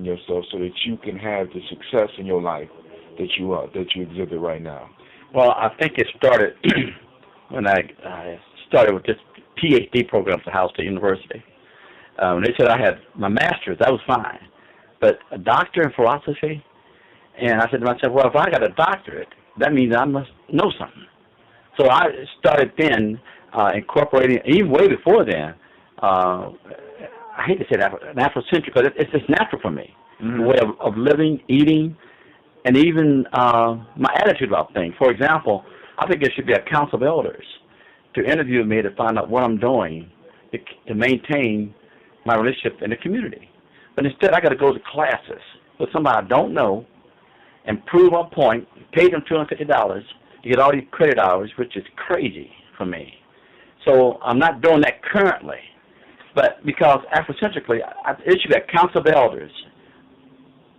in yourself so that you can have the success in your life that you exhibit right now? Well, I think it started when I started with this PhD program at Ohio State University. When they said I had my master's, that was fine. But a doctor in philosophy, and I said to myself, well, if I got a doctorate, that means I must know something. So I started then incorporating, even way before then, I hate to say that, Afrocentric, but it's just natural for me. Mm-hmm. The way of living, eating, and even my attitude about things. For example, I think there should be a council of elders to interview me to find out what I'm doing to maintain my relationship in the community. But instead, I got to go to classes with somebody I don't know and prove my point, pay them $250 to get all these credit hours, which is crazy for me. So I'm not doing that currently. But because Afrocentrically, it should be a council of elders.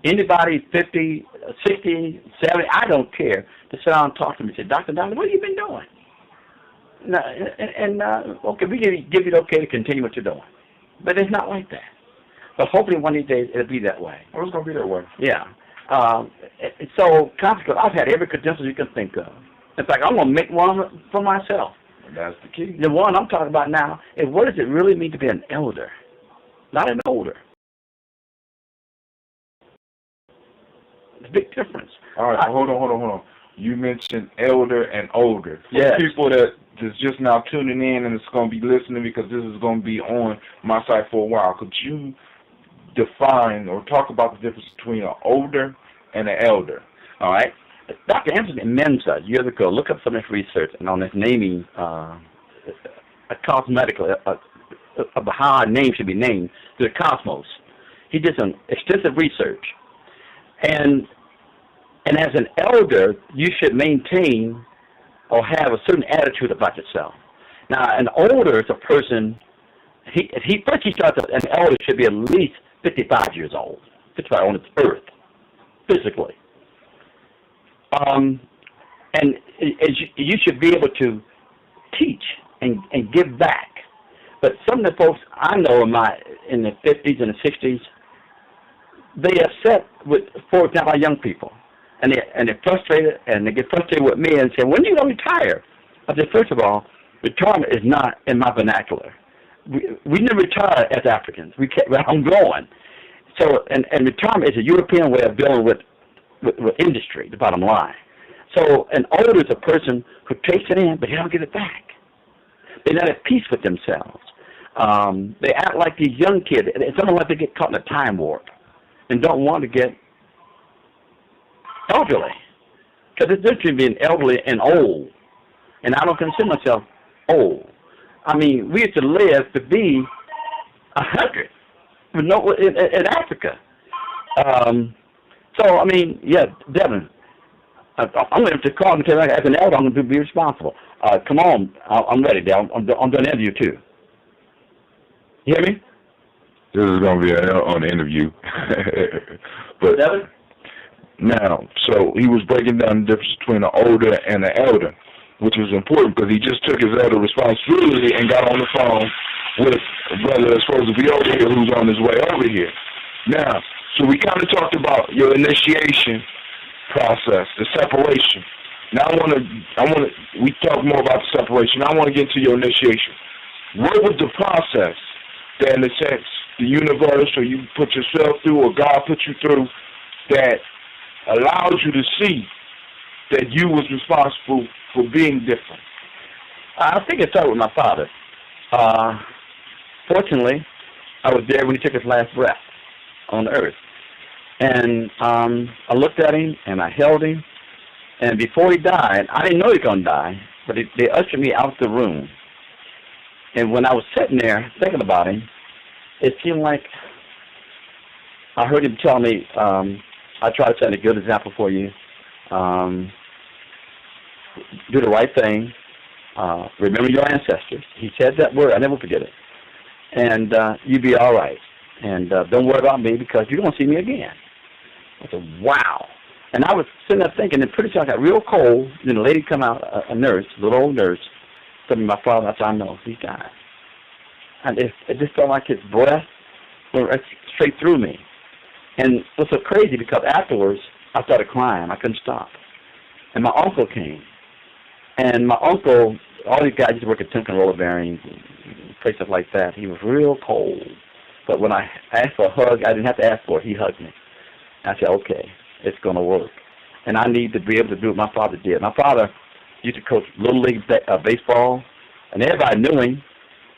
Anybody 50, 60, 70, I don't care, to sit down and talk to me and say, Dr. Donnelly, what have you been doing? Okay, we give you the okay to continue what you're doing. But it's not like that. But hopefully one of these days it'll be that way. Oh, it's going to be that way. Yeah. So, consequently, I've had every credential you can think of. In fact, I'm going to make one for myself. That's the key. The one I'm talking about now is, what does it really mean to be an elder? Not an older. It's a big difference. All right, hold on. You mentioned elder and older. For yes. people that's just now tuning in and it's going to be listening, because this is going to be on my site for a while, could you define or talk about the difference between an older and an elder? All right. Dr. Anthony Menza, years ago, look up some of his research and on this naming, a cosmetical, of how a name should be named, to the cosmos. He did some extensive research. And as an elder, you should maintain or have a certain attitude about yourself. Now, an older is a person, first he starts out, an elder should be at least 55 years old, 55 on this earth, physically. And you should be able to teach and give back. But some of the folks I know in the 50s and the 60s, they are upset with, for example, our young people. And they're frustrated, and they get frustrated with me and say, when are you going to retire? I said, first of all, retirement is not in my vernacular. We never retire as Africans. I'm going. So, and retirement is a European way of dealing with industry, the bottom line. So an older is a person who takes it in, but they don't get it back. They're not at peace with themselves. They act like these young kids. It's almost like they get caught in a time warp and don't want to get elderly. Because it's different between being elderly and old. And I don't consider myself old. I mean, we used to live to be 100 in Africa. So, I mean, yeah, Devin, I'm going to call and tell you, as an elder, I'm going to be responsible. Come on, I'm ready, Devin. I'm doing an interview, too. You hear me? This is going to be an interview. But Devin? Now, so he was breaking down the difference between an older and an elder, which was important because he just took his elder responsibility and got on the phone with a brother that's supposed to be over here who's on his way over here. Now, so we kind of talked about your initiation process, the separation. Now we talk more about the separation. I want to get to your initiation. What was the process that, in a sense, the universe or you put yourself through or God put you through that allowed you to see that you was responsible for being different? I think it started with my father. Fortunately, I was there when he took his last breath on earth. And I looked at him, and I held him. And before he died, I didn't know he was going to die, but they ushered me out the room. And when I was sitting there thinking about him, it seemed like I heard him tell me, I try to set a good example for you. Do the right thing. Remember your ancestors. He said that word. I never forget it. And you be all right. And don't worry about me because you don't see me again. I said, wow. And I was sitting there thinking, and pretty soon I got real cold. Then a lady come out, a nurse, a little old nurse, told me my father. I said, I know, he died. And it just felt like his breath went straight through me. And it was so crazy because afterwards I started crying. I couldn't stop. And my uncle came. And my uncle, all these guys used to work at Timken Roller Bearings and places like that. He was real cold. But when I asked for a hug, I didn't have to ask for it. He hugged me. I said, okay, it's going to work. And I need to be able to do what my father did. My father used to coach Little League baseball, and everybody knew him.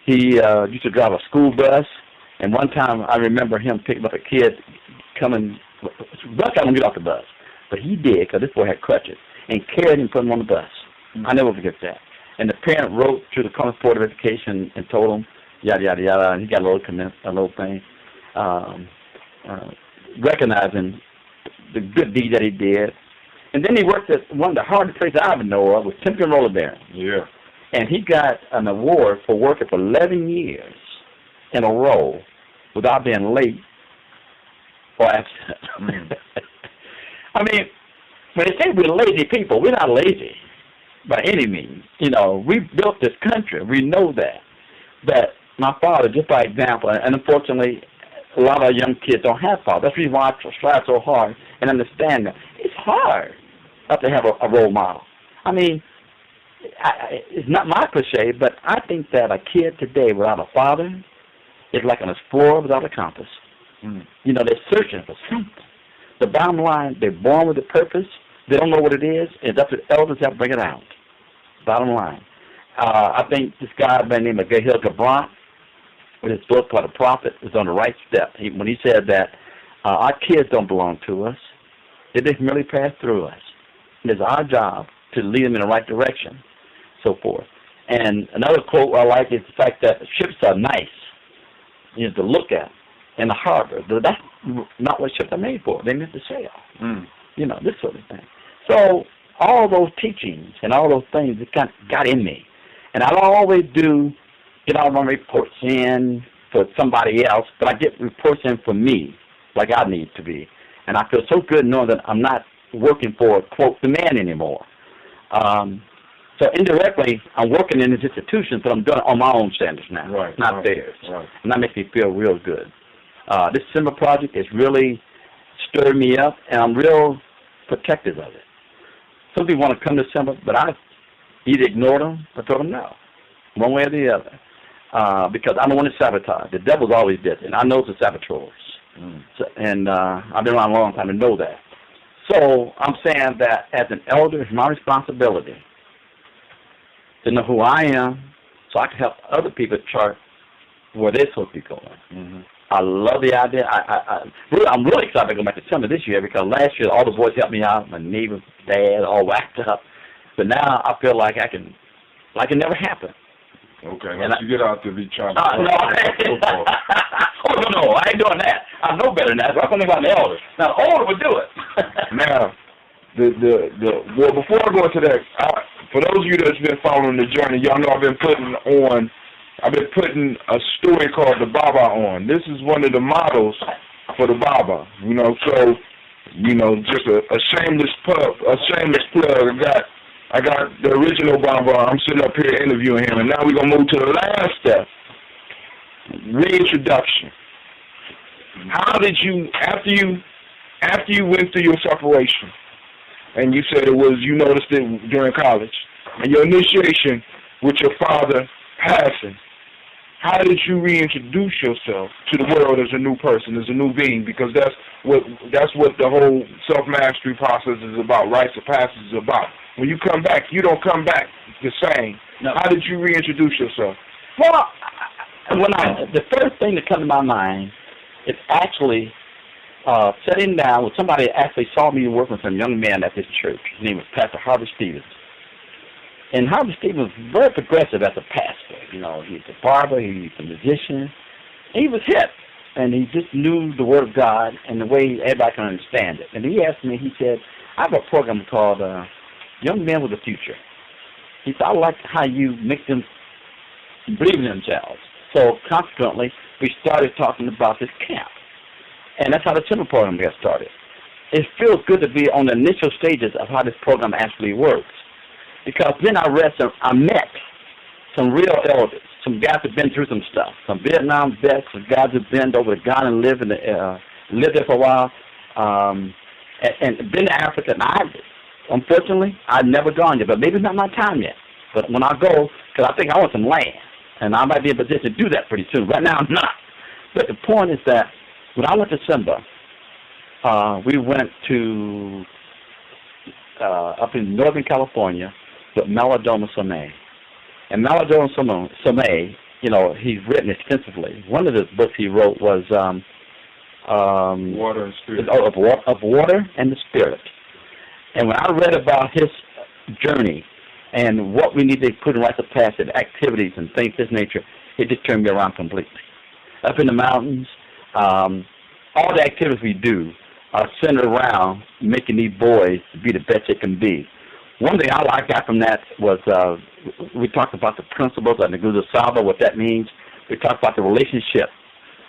He used to drive a school bus. And one time I remember him picking up a kid coming, bus got him to get off the bus. But he did, because this boy had crutches, and carried him and put him on the bus. I never forget that. And the parent wrote to the College Board of Education and told him, yada, yada, yada, and he got a little thing, recognizing the good deed that he did. And then he worked at one of the hardest places I ever know of, was Timken Roller Bearing. Yeah. And he got an award for working for 11 years in a row without being late or absent. I mean, when they say we're lazy people, we're not lazy by any means. You know, we built this country. We know that. But my father, just by example, and unfortunately, a lot of our young kids don't have fathers. That's the reason why I strive so hard and understand that. It's hard not to have a role model. I mean, it's not my cliche, but I think that a kid today without a father is like an explorer without a compass. You know, they're searching for something. The bottom line, they're born with a purpose. They don't know what it is. It's up to the elders to bring it out. Bottom line. I think this guy by the name of Gahil Gabron, with his book called The Prophet, is on the right step. When he said that our kids don't belong to us. They just merely pass through us. And it's our job to lead them in the right direction, so forth. And another quote I like is the fact that ships are nice, you know, to look at in the harbor. That's not what ships are made for. They're meant to sail. You know, this sort of thing. So all those teachings and all those things that kind of got in me. And I don't always get all my reports in for somebody else, but I get reports in for me, like I need to be. And I feel so good knowing that I'm not working for, quote, the man anymore. So indirectly, I'm working in this institution, but I'm doing it on my own standards now, not theirs. And that makes me feel real good. This Simba project has really stirred me up, and I'm real protective of it. Some people want to come to Simba, but I either ignored them or told them no, one way or the other, because I don't want to sabotage. The devil's always did, and I know the saboteurs. So, and I've been around a long time to know that. So I'm saying that as an elder, it's my responsibility to know who I am so I can help other people chart where they're supposed to be going. I love the idea. I'm really excited to go back to Simba this year because last year all the boys helped me out. My neighbor, dad, all whacked up. But now I feel like it never happened. Okay, once you get out there, be trying to... No, I ain't doing that. I know better than that, so I'm thinking about the elders. Now, the older would do it. Now, well, before I go into that, for those of you that's been following the journey, y'all know I've been putting a story called The Baba on. This is one of the models for the Baba, you know, so, you know, just a shameless plug. I got the original Baba. I'm sitting up here interviewing him, and now we're going to move to the last step, reintroduction. How did you, after you went through your separation, and you said you noticed it during college, and your initiation with your father passing, how did you reintroduce yourself to the world as a new person, as a new being? Because that's what the whole self-mastery process is about, rites of passage is about. When you come back, you don't come back the same. No. How did you reintroduce yourself? Well, the first thing that comes to my mind is actually sitting down with somebody that actually saw me working with some young man at this church. His name was Pastor Harvey Stevens. And Harvey Stevens was very progressive as a pastor. You know, he's a barber, he's a musician. And he was hip. And he just knew the Word of God and the way everybody can understand it. And he asked me, he said, I have a program called Young Men with a Future. He said, I like how you make them believe in themselves. So consequently, we started talking about this camp. And that's how the Simba program got started. It feels good to be on the initial stages of how this program actually works. Because then I met some real elders, some guys who've been through some stuff, some Vietnam vets, some guys who've been over to Ghana and live in the lived there for a while, and been to Africa. And unfortunately, I've never gone yet, but maybe it's not my time yet. But when I go, because I think I want some land, and I might be in a position to do that pretty soon. Right now, I'm not. But the point is that when I went to Simba, we went to up in Northern California with Malidoma Somé. And Malidoma Somé, you know, he's written extensively. One of his books he wrote was Water and Spirit. Of Water and the Spirit. And when I read about his journey and what we need to put in rites of passage, activities and things of this nature, it just turned me around completely. Up in the mountains, all the activities we do are centered around making these boys be the best they can be. One thing I got from that was we talked about the principles of Nguzo Saba, what that means. We talked about the relationship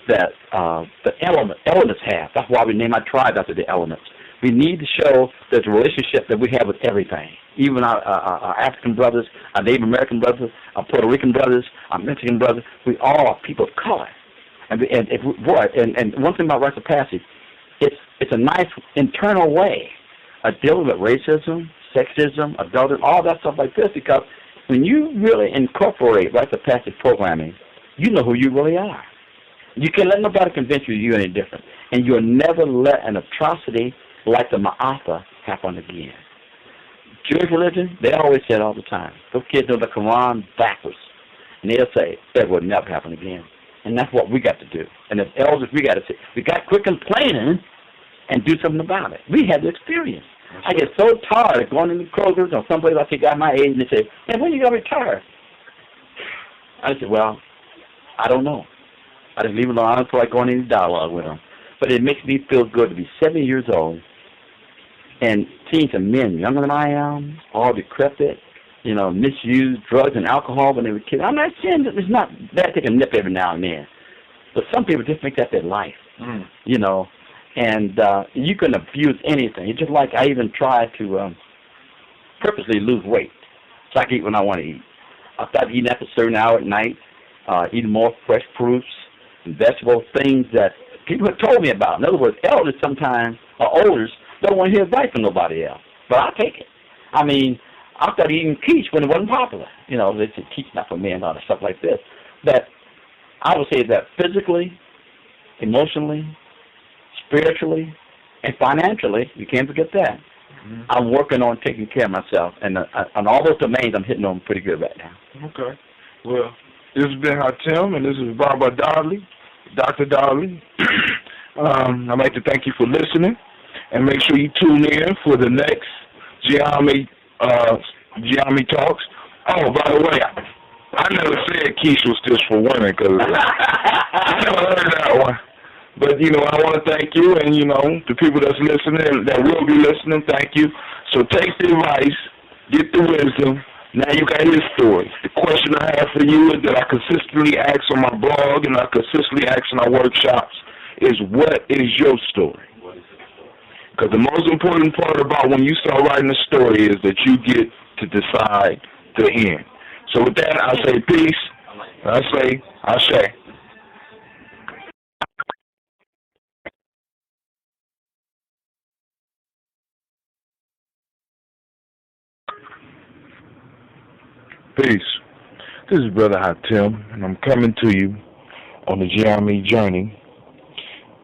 that the elements have. That's why we name our tribe after the elements. We need to show that the relationship that we have with everything, even our African brothers, our Native American brothers, our Puerto Rican brothers, our Mexican brothers, we all are people of color. And one thing about rites of passage, it's a nice internal way of dealing with racism, sexism, adultery, all that stuff like this, because when you really incorporate rites of passage programming, you know who you really are. You can't let nobody convince you you're any different. And you'll never let an atrocity like the Ma'afa happen again. Jewish religion, they always say it all the time. Those kids know the Quran backwards. And they'll say, that will never happen again. And that's what we got to do. And as elders, we got to say, we got to quit complaining and do something about it. We had the experience. I get so tired of going into Kroger's or someplace I think got my age, and they say, man, when are you going to retire? I said, well, I don't know. I just leave it alone. I don't feel like going into dialogue with them. But it makes me feel good to be 70 years old and seeing some men younger than I am, all decrepit, you know, misuse drugs and alcohol when they were kids. I'm not saying that it's not bad to take a nip every now and then. But some people just make that their life, you know. And you can abuse anything. It's just like I even try to purposely lose weight so I can eat when I want to eat. I start eating after a certain hour at night, eating more fresh fruits and vegetables, things that people have told me about. In other words, elders sometimes, or olders, don't want to hear advice from nobody else. But I take it. I mean, I started eating quiche when it wasn't popular. You know, they said quiche not for men and all that stuff like this. But I would say that physically, emotionally, spiritually, and financially, you can't forget that. I'm working on taking care of myself, and on all those domains, I'm hitting on pretty good right now. Okay. Well, this has been Tim, and this is Barbara Dodley, Dr. Dodley. I'd like to thank you for listening, and make sure you tune in for the next Geometry Talks. Oh, by the way, I never said quiche was just for women, because I never heard that one. But, you know, I want to thank you, and, you know, the people that's listening, that will be listening, thank you. So take the advice, get the wisdom. Now you got his story. The question I have for you is that I consistently ask on my blog and I consistently ask in our workshops is, what is your story? Because the most important part about when you start writing a story is that you get to decide the end. So with that, I say peace. I say Ashe. Peace. This is Brother Tim, and I'm coming to you on the Geometry journey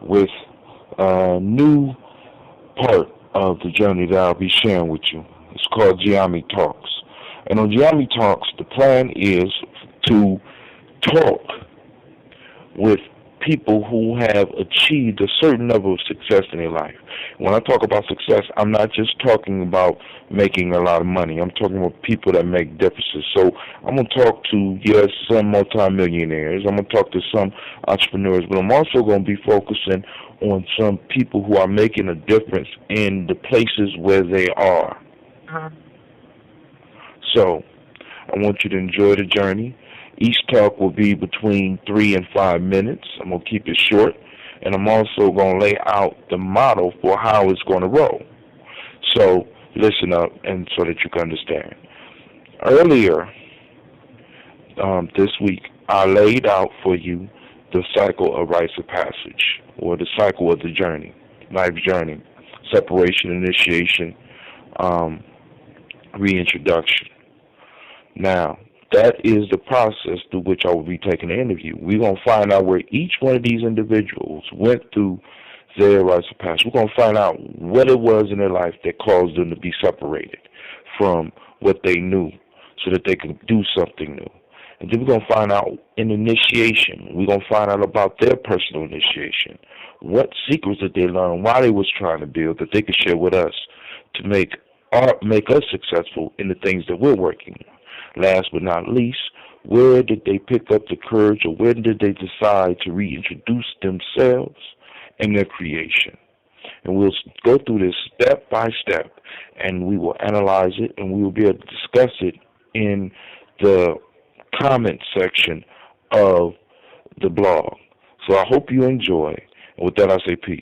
with a new part of the journey that I'll be sharing with you. It's called Geometry Talks. And on Geometry Talks, the plan is to talk with people who have achieved a certain level of success in their life. When I talk about success, I'm not just talking about making a lot of money. I'm talking about people that make differences. So I'm going to talk to, yes, some multimillionaires. I'm going to talk to some entrepreneurs, but I'm also going to be focusing on some people who are making a difference in the places where they are. So I want you to enjoy the journey. Each talk will be between 3 and 5 minutes. I'm going to keep it short. And I'm also going to lay out the model for how it's going to roll. So listen up and so that you can understand. Earlier this week, I laid out for you the cycle of rites of passage, or the cycle of the journey, life journey, separation, initiation, reintroduction. Now, that is the process through which I will be taking the interview. We're going to find out where each one of these individuals went through their rites of passage. We're going to find out what it was in their life that caused them to be separated from what they knew so that they could do something new. And then we're going to find out in initiation. We're going to find out about their personal initiation. What secrets did they learn while they was trying to build that they could share with us to make us successful in the things that we're working on. Last but not least, where did they pick up the courage, or where did they decide to reintroduce themselves and their creation? And we'll go through this step by step, and we will analyze it, and we will be able to discuss it in the comment section of the blog. So I hope you enjoy. And with that, I say peace.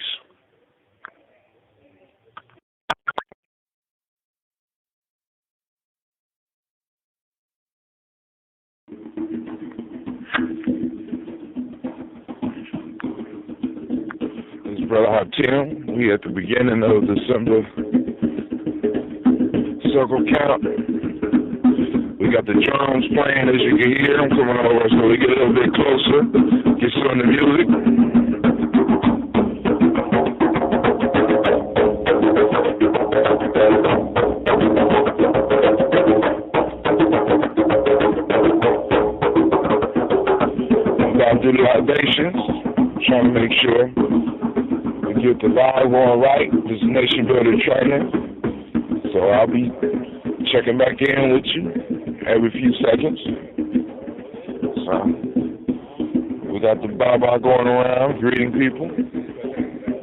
Brother Hatim, we at the beginning of December circle count. We got the drums playing, as you can hear them coming over, so we get a little bit closer, get some of the music. I'm about to do the libations, trying to make sure get the live on right. This is Nation Builder Training. So I'll be checking back in with you every few seconds. So we got the Baba going around greeting people.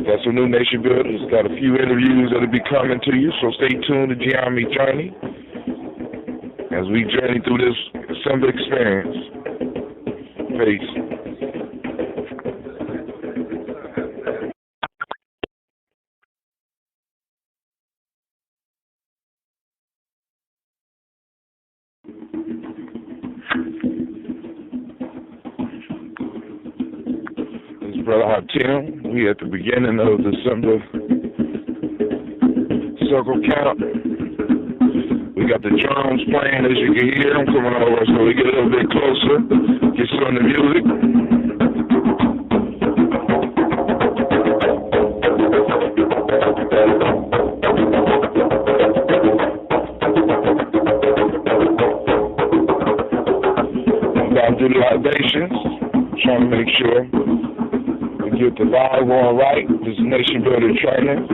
Got some new Nation Builders. Got a few interviews that'll be coming to you. So stay tuned to Gianni Journey as we journey through this December experience. Peace. Brother Hatim, we at the beginning of December circle count. We got the drums playing, as you can hear them coming over, so we get a little bit closer, get some of the music. I'm about to do the libations, trying to make sure get the live on right. This is Nation Builder Training.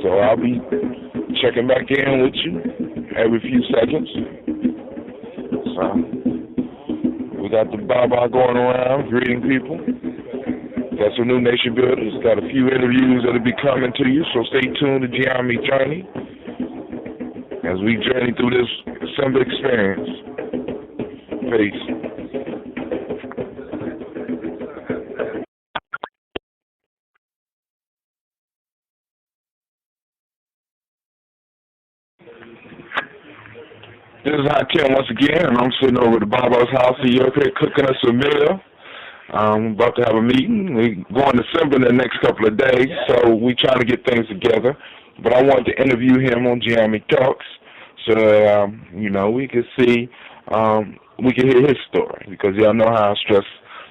So I'll be checking back in with you every few seconds. So we got the Baba going around greeting people. Got some new Nation Builders. Got a few interviews that'll be coming to you. So stay tuned to Gianni Journey as we journey through this December experience. Peace. This is Hatim once again, and I'm sitting over at the Baba's house. He up here cooking us a meal. I'm about to have a meeting. We're going to December in the next couple of days, so we're trying to get things together. But I wanted to interview him on Gianni Talks so that, we could see, we could hear his story, because y'all know how I stress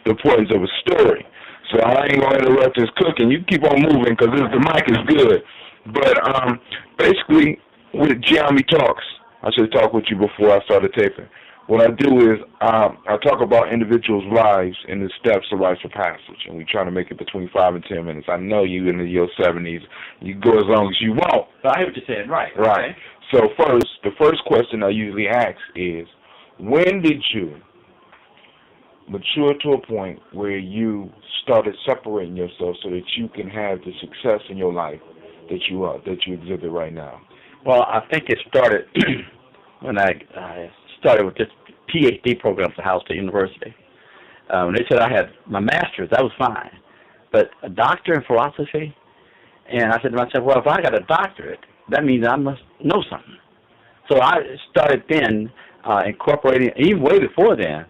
the importance of a story. So I ain't going to interrupt his cooking. You keep on moving, because the mic is good. But basically, with Gianni Talks, I should have talked with you before I started taping. What I do is I talk about individuals' lives in the steps of rites of passage, and we try to make it between 5 and 10 minutes. I know you in your 70s. You go as long as you want. I hear what you're saying. Right. Right. Okay. So the first question I usually ask is, when did you mature to a point where you started separating yourself so that you can have the success in your life that you exhibit right now? Well, I think it started when I started with this PhD program at Ohio State University. When they said I had my master's, that was fine. But a doctor in philosophy, and I said to myself, well, if I got a doctorate, that means I must know something. So I started then incorporating, even way before then,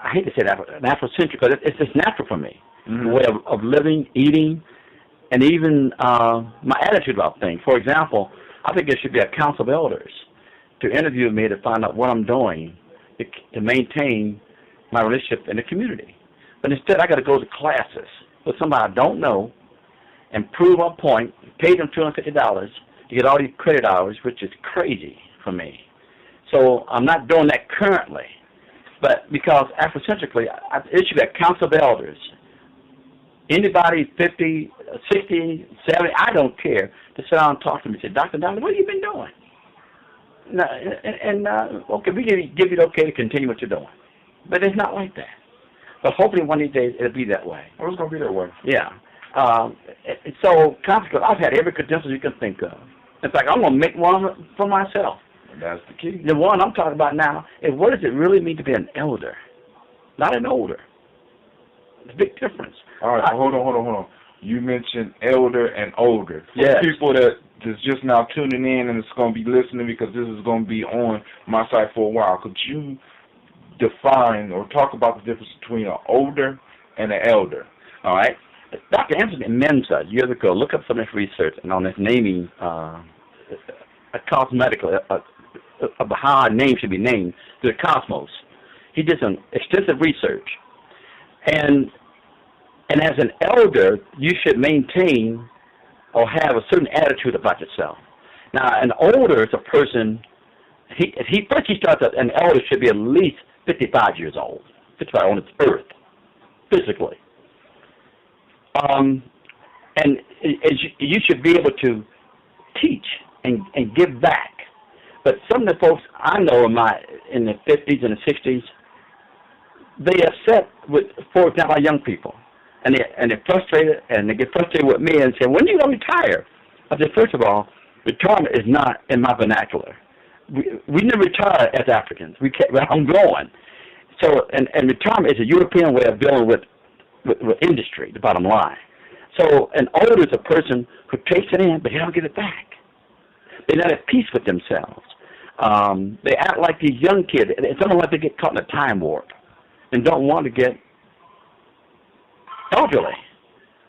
I hate to say that, an Afrocentric, because it's just natural for me. The way of living, eating, and even my attitude about things. For example, I think there should be a council of elders to interview me to find out what I'm doing to maintain my relationship in the community. But instead, I got to go to classes with somebody I don't know and prove my point, pay them $250 to get all these credit hours, which is crazy for me. So I'm not doing that currently. But because Afrocentrically, it should be a council of elders. Anybody 50, 60, 70, I don't care, to sit down and talk to me and say, Dr. Dollar, what have you been doing? Okay, we give you the okay to continue what you're doing. But it's not like that. But hopefully one of these days it'll be that way. Oh, it's going to be that way. Yeah. So, consequently, I've had every credential you can think of. In fact, I'm going to make one for myself. That's the key. The one I'm talking about now is, what does it really mean to be an elder, not an older? It's a big difference. All right, hold on. You mentioned elder and older. Yes. For people that's just now tuning in and it's going to be listening, because this is going to be on my site for a while, could you define or talk about the difference between an older and an elder? All right. Dr. Anthony Mensa, years ago, look up some of his research and on his naming, cosmetically, of how a name should be named to the cosmos. He did some extensive research. And as an elder, you should maintain or have a certain attitude about yourself. Now, an older is a person, first he starts out, an elder should be at least 55 years old, 55 on this earth, physically. And you should be able to teach and give back. But some of the folks I know in the 50s and the 60s, they are upset with, for example, our young people. And they're frustrated, and they get frustrated with me and say, when are you going to retire? I said, first of all, retirement is not in my vernacular. We never retire as Africans. I'm going. So, and retirement is a European way of dealing with industry, the bottom line. So an older is a person who takes it in, but they don't get it back. They're not at peace with themselves. They act like these young kids. It's almost like they get caught in a time warp and don't want to get elderly.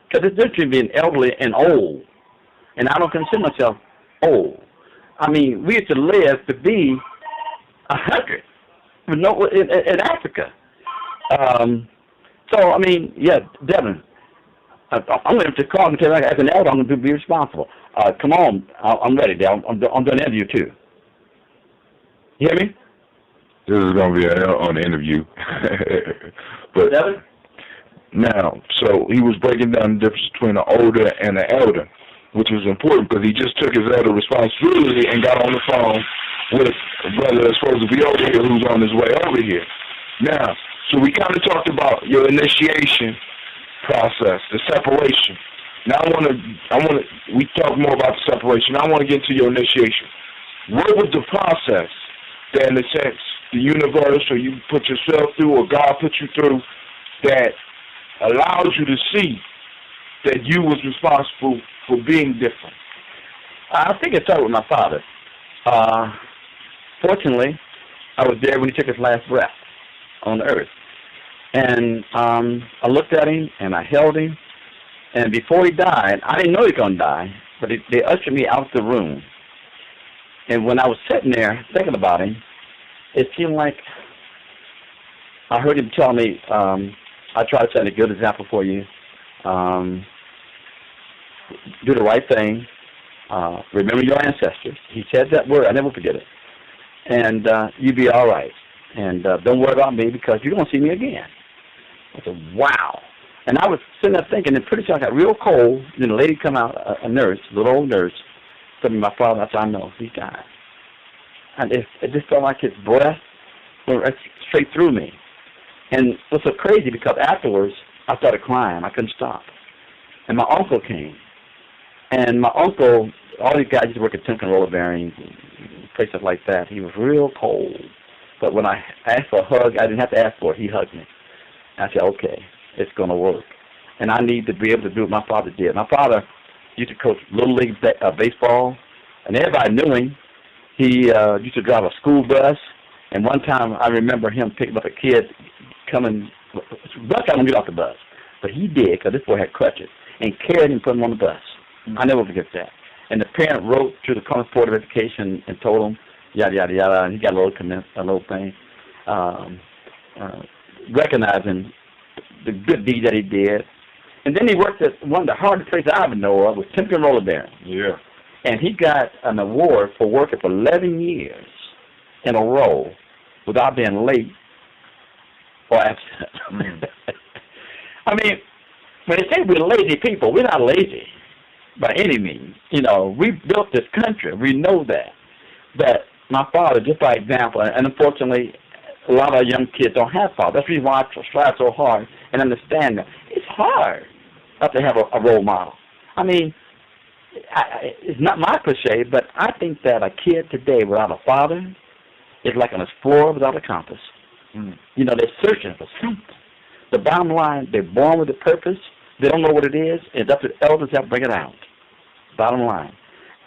Because there's difference between being elderly and old. And I don't consider myself old. I mean, we used to live to be 100 in Africa. So, I mean, yeah, Devin, I'm going to call and tell you, as an elder, I'm going to be responsible. Come on, I'm ready, Devin. I'm doing an interview, too. You hear me? This is going to be an interview. But Devin? Now, so he was breaking down the difference between an older and an elder, which was important because he just took his elder responsibility and got on the phone with a brother that's supposed to be over here who's on his way over here. Now, so we kind of talked about your initiation process, the separation. Now we talk more about the separation. I want to get to your initiation. What was the process that, in a sense, the universe or you put yourself through or God put you through that allowed you to see that you was responsible for being different? I think it started with my father. Fortunately, I was there when he took his last breath on earth. And I looked at him, and I held him. And before he died, I didn't know he was going to die, but they ushered me out the room. And when I was sitting there thinking about him, it seemed like I heard him tell me, I try to set a good example for you. Do the right thing. Remember your ancestors. He said that word. I never forget it. And you be all right. And don't worry about me because you don't see me again. I said, wow. And I was sitting there thinking, and pretty soon I got real cold. Then a lady come out, a nurse, a little old nurse, told me my father. I said, I know, he died. And it just felt like his breath went right straight through me. And it was so crazy because afterwards I started crying. I couldn't stop. And my uncle came. And my uncle, all these guys used to work at Timken Roller Bearings and places like that. He was real cold. But when I asked for a hug, I didn't have to ask for it. He hugged me. And I said, okay, it's going to work. And I need to be able to do what my father did. My father used to coach Little League baseball, and everybody knew him. He used to drive a school bus. And one time I remember him picking up a kid coming. Bus guy won't get off the bus, but he did because this boy had crutches and carried him and put him on the bus. Mm-hmm. I never forget that. And the parent wrote to the College Board of Education and told him yada yada yada, and he got a little thing, recognizing the good deed that he did. And then he worked at one of the hardest places I ever know of, was Timken Roller Bearing. Yeah. And he got an award for working for 11 years in a row without being late or absent. Mm. I mean, when they say we're lazy people, we're not lazy by any means. You know, we built this country. We know that. But my father, just by example, and unfortunately, a lot of young kids don't have fathers. That's the reason why I strive so hard and understand that. It's hard not to have a role model. I mean, it's not my cliche, but I think that a kid today without a father is like an explorer without a compass. Mm. You know, they're searching for something. The bottom line, they're born with a purpose. They don't know what it is. It's up to the elders that bring it out. Bottom line.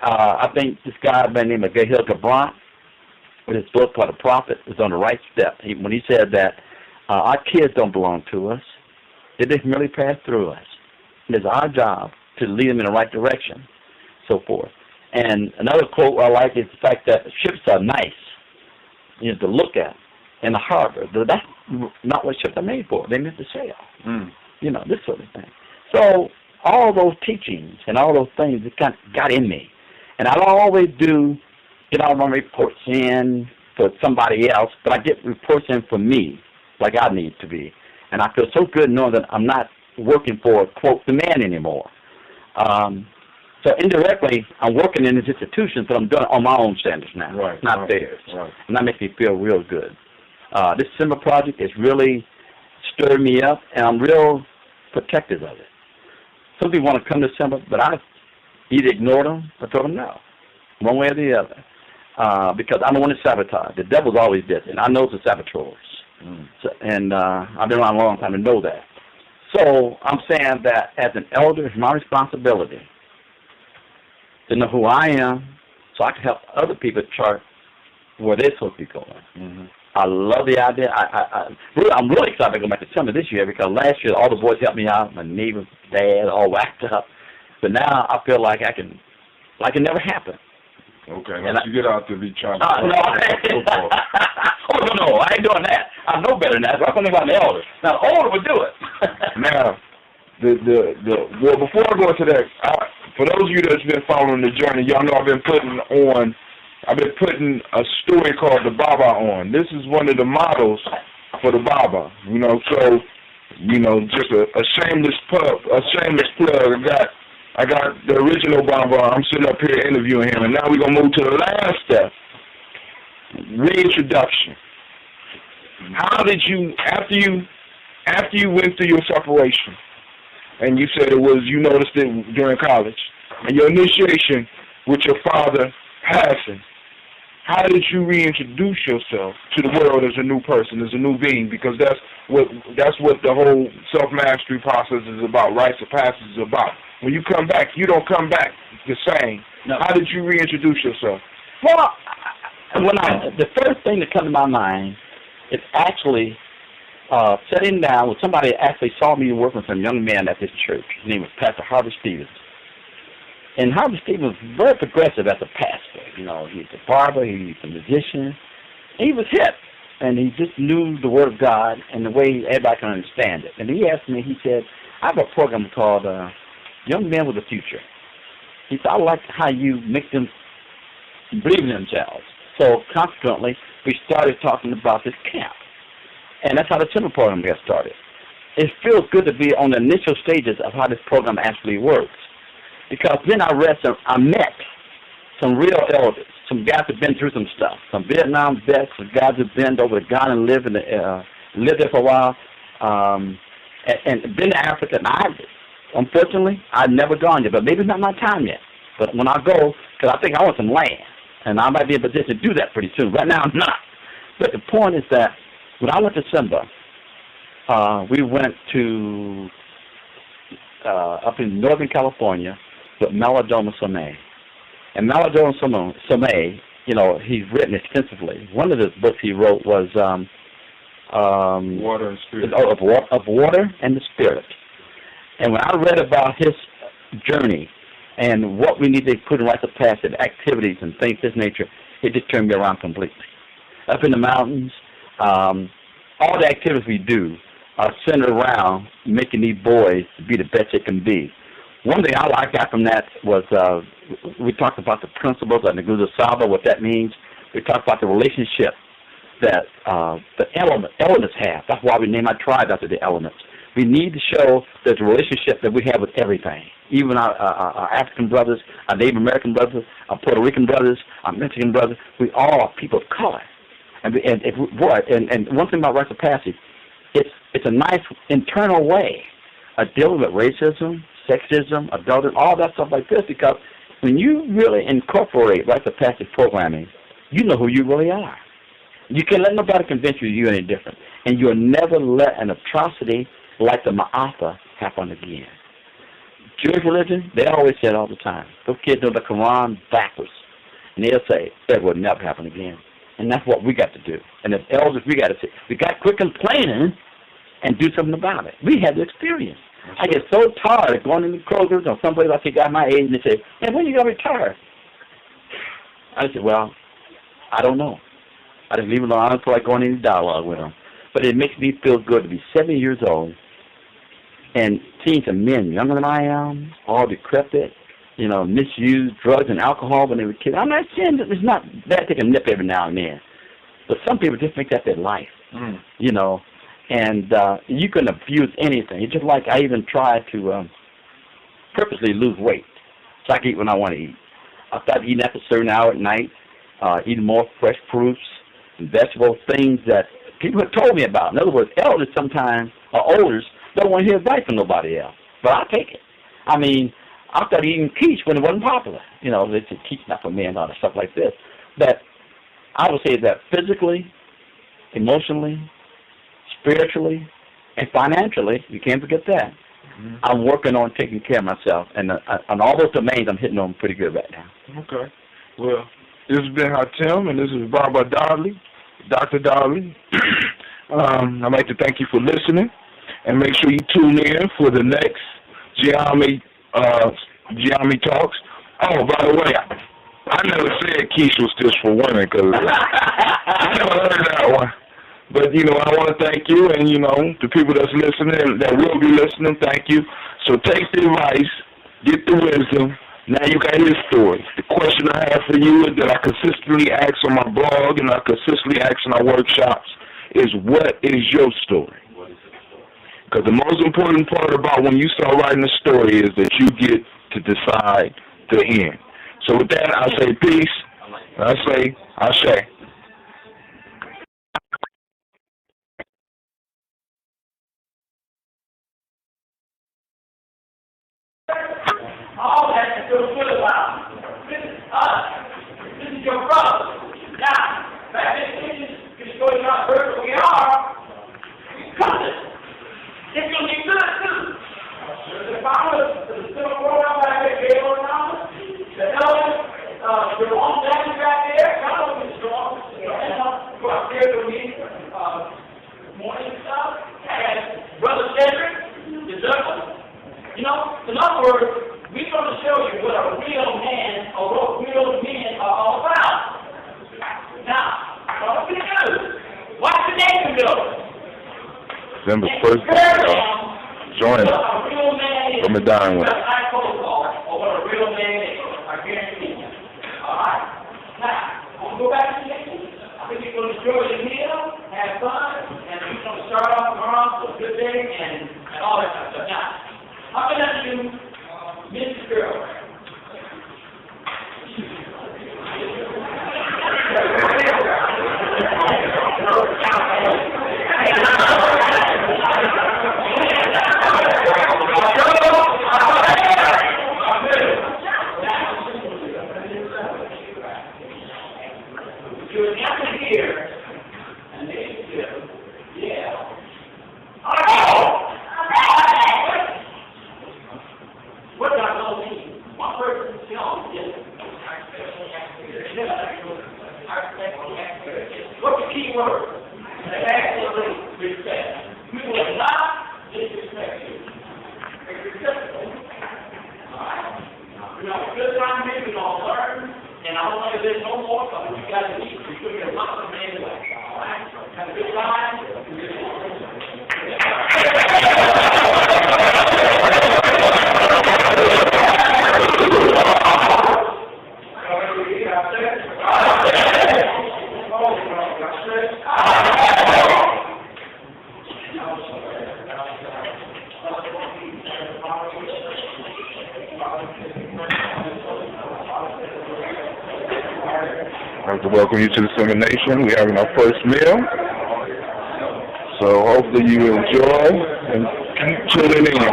I think this guy by the name of Gahil Gabron, with his book called The Prophet, was on the right step. When he said that our kids don't belong to us. They just merely pass through us. And it's our job to lead them in the right direction, so forth. And another quote I like is the fact that ships are nice, you know, to look at in the harbor. That's not what ships are made for. They're meant to sail. Mm. You know, this sort of thing. So all those teachings and all those things that kind of got in me. And I don't always get all my reports in for somebody else, but I get reports in for me, like I need to be. And I feel so good knowing that I'm not working for, quote, the man anymore. So indirectly, I'm working in this institution, but I'm doing it on my own standards now, not theirs. Right. And that makes me feel real good. This Simba project has really stirred me up, and I'm real protective of it. Some people want to come to Simba, but I either ignored them or told them no, one way or the other, because I don't want to sabotage. The devil's always busy, and I know the saboteurs. Mm. So, and I've been around a long time to know that. So I'm saying that as an elder, it's my responsibility to know who I am so I can help other people chart where they're supposed to be going. Mm-hmm. I love the idea. I'm really excited to go back to summer this year because last year all the boys helped me out, my neighbor's dad, all whacked up. But now I feel like it never happened. Okay, once you get out there, be trying to no, I ain't doing that. I know better than that, so I'm thinking about the elders. Now, the older would do it. Now, well, before I go into that, for those of you that's been following the journey, y'all know I've been putting a story called The Baba on. This is one of the models for the Baba, you know, so, you know, just a shameless plug. I got the original Baba. I'm sitting up here interviewing him, and now we're going to move to the last step, reintroduction. How did you, after you went through your separation, and you said you noticed it during college, and your initiation with your father passing, how did you reintroduce yourself to the world as a new person, as a new being? Because that's what the whole self-mastery process is about, rites of passage is about. When you come back, you don't come back the same. No. How did you reintroduce yourself? Well, the first thing that comes to my mind is actually sitting down with somebody that actually saw me working with some young man at this church. His name was Pastor Harvey Stevens. And Harvey Stevens was very progressive as a pastor. You know, he's a barber, he's a musician. He was hip, and he just knew the Word of God and the way everybody can understand it. And he asked me, he said, I have a program called Young Men with a Future. He said, I like how you make them believe in themselves. So consequently, we started talking about this camp. And that's how the Timber program got started. It feels good to be on the initial stages of how this program actually works. Because then I met some real elders, some guys that have been through some stuff, some Vietnam vets, some guys that have been over to Ghana and lived there for a while, and been to Africa. And unfortunately, I've never gone yet, but maybe it's not my time yet. But when I go, because I think I want some land, and I might be in a position to do that pretty soon. Right now, I'm not. But the point is that when I went to Simba, we went to up in Northern California with Malidoma Somé. And Malidoma Somé, you know, he's written extensively. One of the books he wrote was Water and spirit. Of water and the spirit. And when I read about his journey and what we need to put in rites of passage, activities and things of this nature, it just turned me around completely. Up in the mountains, all the activities we do are centered around making these boys be the best they can be. One thing I got from that was we talked about the principles of Nagusa Saba, what that means. We talked about the relationship that the elements have. That's why we name our tribe after the elements. We need to show that the relationship that we have with everything, even our African brothers, our Native American brothers, our Puerto Rican brothers, our Mexican brothers, we all are people of color. And one thing about rites of passage, it's a nice internal way of dealing with racism, sexism, adultery, all that stuff like this, because when you really incorporate rites of passage programming, you know who you really are. You can't let nobody convince you you're any different. And you'll never let an atrocity like the Ma'afa happen again. Jewish religion, they always say it all the time. Those kids know the Quran backwards. And they'll say, it will never happen again. And that's what we got to do. And as elders, we got to say, we got to quit complaining and do something about it. We had the experience. I get so tired of going into Kroger's or someplace like a guy my age and they say, hey, when are you going to retire? I said, well, I don't know. I just leave it alone. I don't feel like going into dialogue with them. But it makes me feel good to be 70 years old and seeing some men younger than I am, all decrepit, misused drugs and alcohol when they were kids. I'm not saying that it's not bad to take a nip every now and then. But some people just make that their life, and you can abuse anything. It's just like I even try to purposely lose weight so I can eat when I want to eat. I start eating after a certain hour at night, eating more fresh fruits and vegetables, things that people have told me about. In other words, elders sometimes, or olders, don't want to hear advice from nobody else. But I take it. I mean, I started eating quiche when it wasn't popular. They said quiche not for men and all that stuff like this. But I would say that physically, emotionally, spiritually, and financially, you can't forget that. Mm-hmm. I'm working on taking care of myself. And on all those domains, I'm hitting on pretty good right now. Okay. Well, this has been Tim, and this is Barbara Dodley, Dr. Dodley. I'd like to thank you for listening, and make sure you tune in for the next Geometry Talks. Oh, by the way, I never said quiche was just for women, because I never heard that one. But, I want to thank you, and, the people that's listening, that will be listening, thank you. So take the advice, get the wisdom. Now you got his story. The question I have for you is that I consistently ask on my blog and I consistently ask in our workshops is, what is your story? Because the most important part about when you start writing a story is that you get to decide the end. So with that, I say peace. I say Ashe. All that you feel good about. This is us. This is your brother. Now, back in the this story not perfect. We are. We cut it. It's going to be good, too. The farmers, the civil program back there, Gabriel around the elders, the long daddy back there, God opens the door. Go up there to me, morning stuff, and Brother Cedric, the Douglas. In other words, we're going to show you what a real man or what real men are all about. Now, what we do? What's the name of it? December 1st, join us. From the dining room. I or what a real man is. I guarantee you. All right? Now, we'll go back to the meeting. I think you're going to enjoy the meal, have fun, and we're going to start off tomorrow with a good day and all that kind of stuff. Now, I'm going to do Mr. Girl. You're down here, and they do, yeah. What does that mean? One person is gone. What's the key word? Absolutely. a good time here. We're going to learn. And I don't want to live no more because you got to eat. You could be a monster man anyway. All right? Have a good time. I'd like to welcome you to the Simba Nation. We're having our first meal. So hopefully you enjoy and keep tuning in.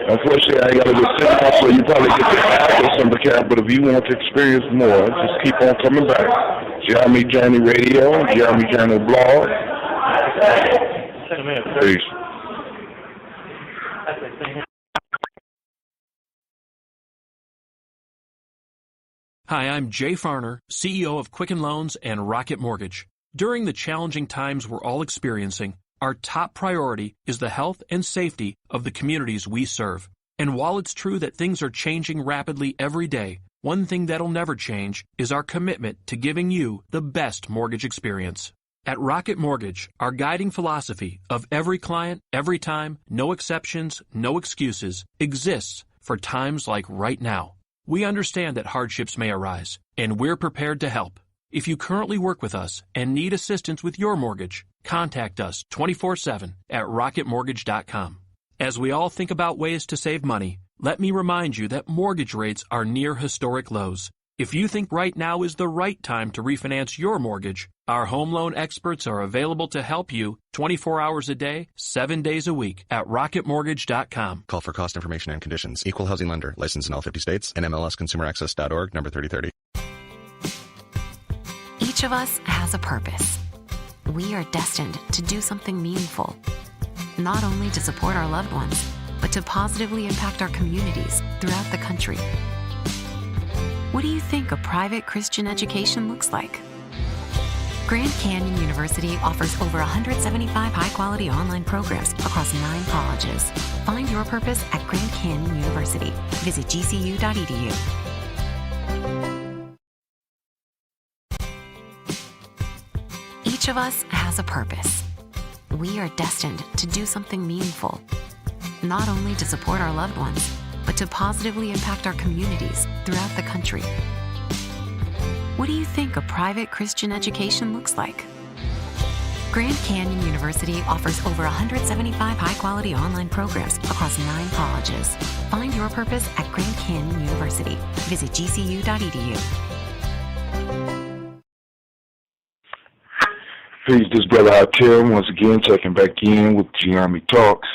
Unfortunately, I got to just sit down, so you probably get the after Simba Camp, but if you want to experience more, just keep on coming back. Jeremy Journey Radio, Jeremy Journey Blog. Peace. Hi, I'm Jay Farner, CEO of Quicken Loans and Rocket Mortgage. During the challenging times we're all experiencing, our top priority is the health and safety of the communities we serve. And while it's true that things are changing rapidly every day, one thing that'll never change is our commitment to giving you the best mortgage experience. At Rocket Mortgage, our guiding philosophy of every client, every time, no exceptions, no excuses, exists for times like right now. We understand that hardships may arise, and we're prepared to help. If you currently work with us and need assistance with your mortgage, contact us 24/7 at rocketmortgage.com. As we all think about ways to save money, let me remind you that mortgage rates are near historic lows. If you think right now is the right time to refinance your mortgage, our home loan experts are available to help you 24 hours a day, 7 days a week at rocketmortgage.com. Call for cost information and conditions. Equal housing lender. Licensed in all 50 states. NMLSconsumeraccess.org, number 3030. Each of us has a purpose. We are destined to do something meaningful, not only to support our loved ones, but to positively impact our communities throughout the country. What do you think a private Christian education looks like? Grand Canyon University offers over 175 high-quality online programs across 9 colleges. Find your purpose at Grand Canyon University. Visit gcu.edu. Each of us has a purpose. We are destined to do something meaningful, not only to support our loved ones, but to positively impact our communities throughout the country. What do you think a private Christian education looks like? Grand Canyon University offers over 175 high-quality online programs across 9 colleges. Find your purpose at Grand Canyon University. Visit gcu.edu. Peace, this brother Hakim once again checking back in with Jeremy Talks.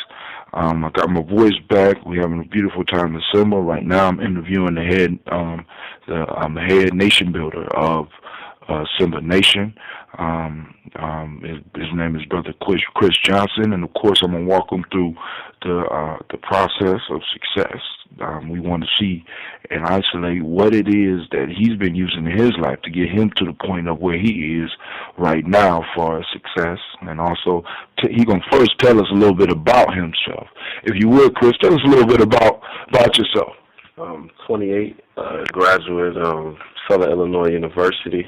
I got my voice back. We're having a beautiful time in Simba. Right now I'm interviewing the head nation builder of Simba Nation. His name is Brother Chris Johnson, and of course I'm going to walk him through the process of success. We want to see and isolate what it is that he's been using in his life to get him to the point of where he is right now for success. And also, he's going to first tell us a little bit about himself. If you would, Chris, tell us a little bit about yourself. 28, graduate of Southern Illinois University.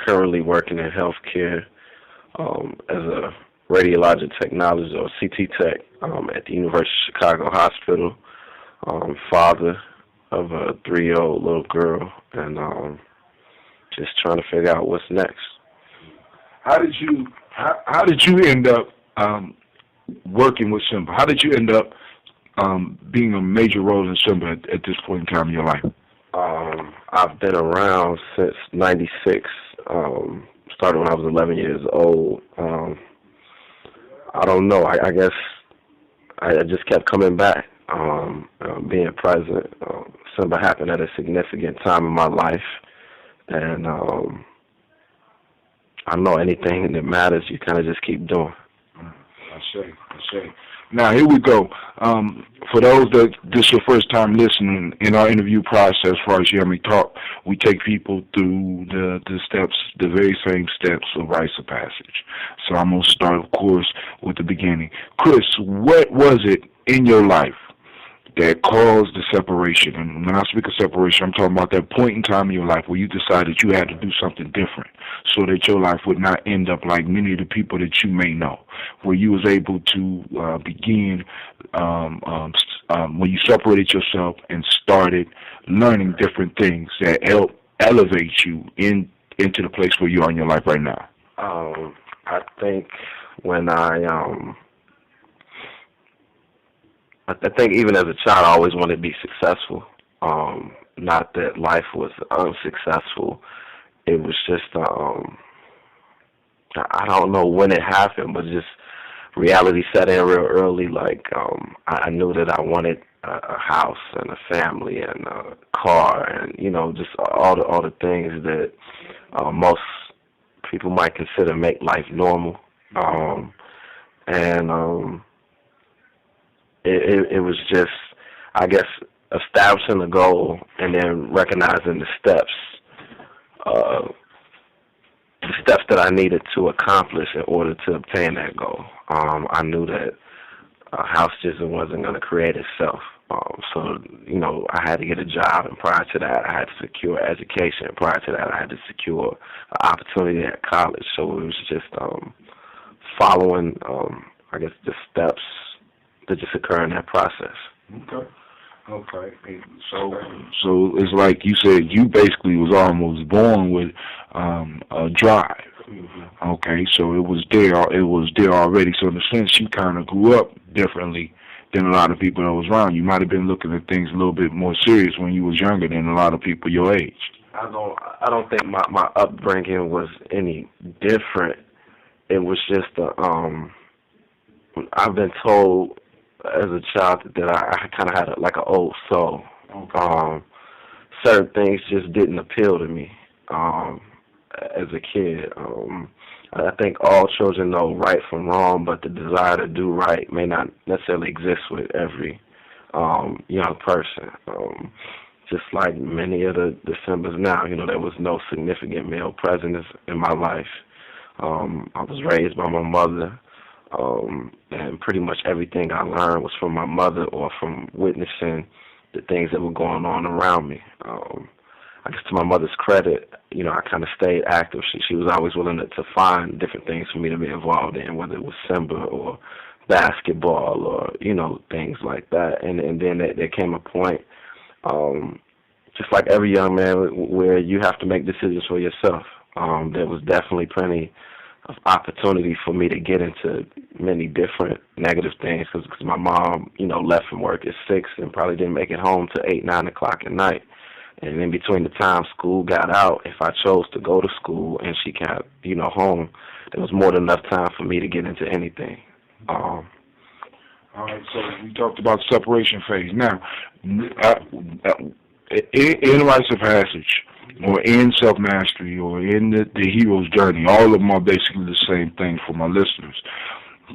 Currently working in healthcare as a radiologic technologist or CT tech at the University of Chicago Hospital. Father of a 3-year-old little girl, and just trying to figure out what's next. How did you end up working with Simba? How did you end up being a major role in Simba at this point in time in your life? I've been around since '96. Started when I was 11 years old. I don't know. I guess I just kept coming back. Being present. Simba happened at a significant time in my life, and I don't know, anything that matters, you kind of just keep doing. I say. Now, here we go. For those that this is your first time listening, in our interview process, as far as you hear me talk, we take people through the steps, the very same steps of rites of passage. So I'm going to start, of course, with the beginning. Chris, what was it in your life that caused the separation. And when I speak of separation, I'm talking about that point in time in your life where you decided you had to do something different so that your life would not end up like many of the people that you may know, where you was able to begin when you separated yourself and started learning different things that help elevate you into the place where you are in your life right now. I think when I think even as a child, I always wanted to be successful. Not that life was unsuccessful. It was just, I don't know when it happened, but just reality set in real early. Like, I knew that I wanted a house and a family and a car and, you know, just all the things that most people might consider make life normal. It was just, I guess, establishing a goal and then recognizing the steps that I needed to accomplish in order to obtain that goal. I knew that a house just wasn't going to create itself. So, you know, I had to get a job, and prior to that, I had to secure education. Prior to that, I had to secure an opportunity at college. So it was just following, I guess, the steps that just occur in that process. Okay. So it's like you said, you basically was almost born with a drive. Mm-hmm. Okay, so it was there already. So in a sense, you kind of grew up differently than a lot of people that was around. You might have been looking at things a little bit more serious when you was younger than a lot of people your age. I don't think my upbringing was any different. It was just I've been told as a child that I kind of had an old soul. Okay. Certain things just didn't appeal to me as a kid. I think all children know right from wrong, but the desire to do right may not necessarily exist with every young person. Just like many of the Decembers now, you know, there was no significant male presence in my life. I was raised by my mother. And pretty much everything I learned was from my mother or from witnessing the things that were going on around me. I guess to my mother's credit, you know, I kind of stayed active. She was always willing to find different things for me to be involved in, whether it was Simba or basketball or, you know, things like that. And then there came a point, just like every young man, where you have to make decisions for yourself. There was definitely plenty of opportunity for me to get into many different negative things because my mom, you know, left from work at 6 and probably didn't make it home till 8, 9 o'clock at night. And in between the time school got out, if I chose to go to school and she got, you know, home, there was more than enough time for me to get into anything. All right, so we talked about the separation phase. Now, in rites of passage, or in self-mastery, or in the hero's journey, all of them are basically the same thing for my listeners.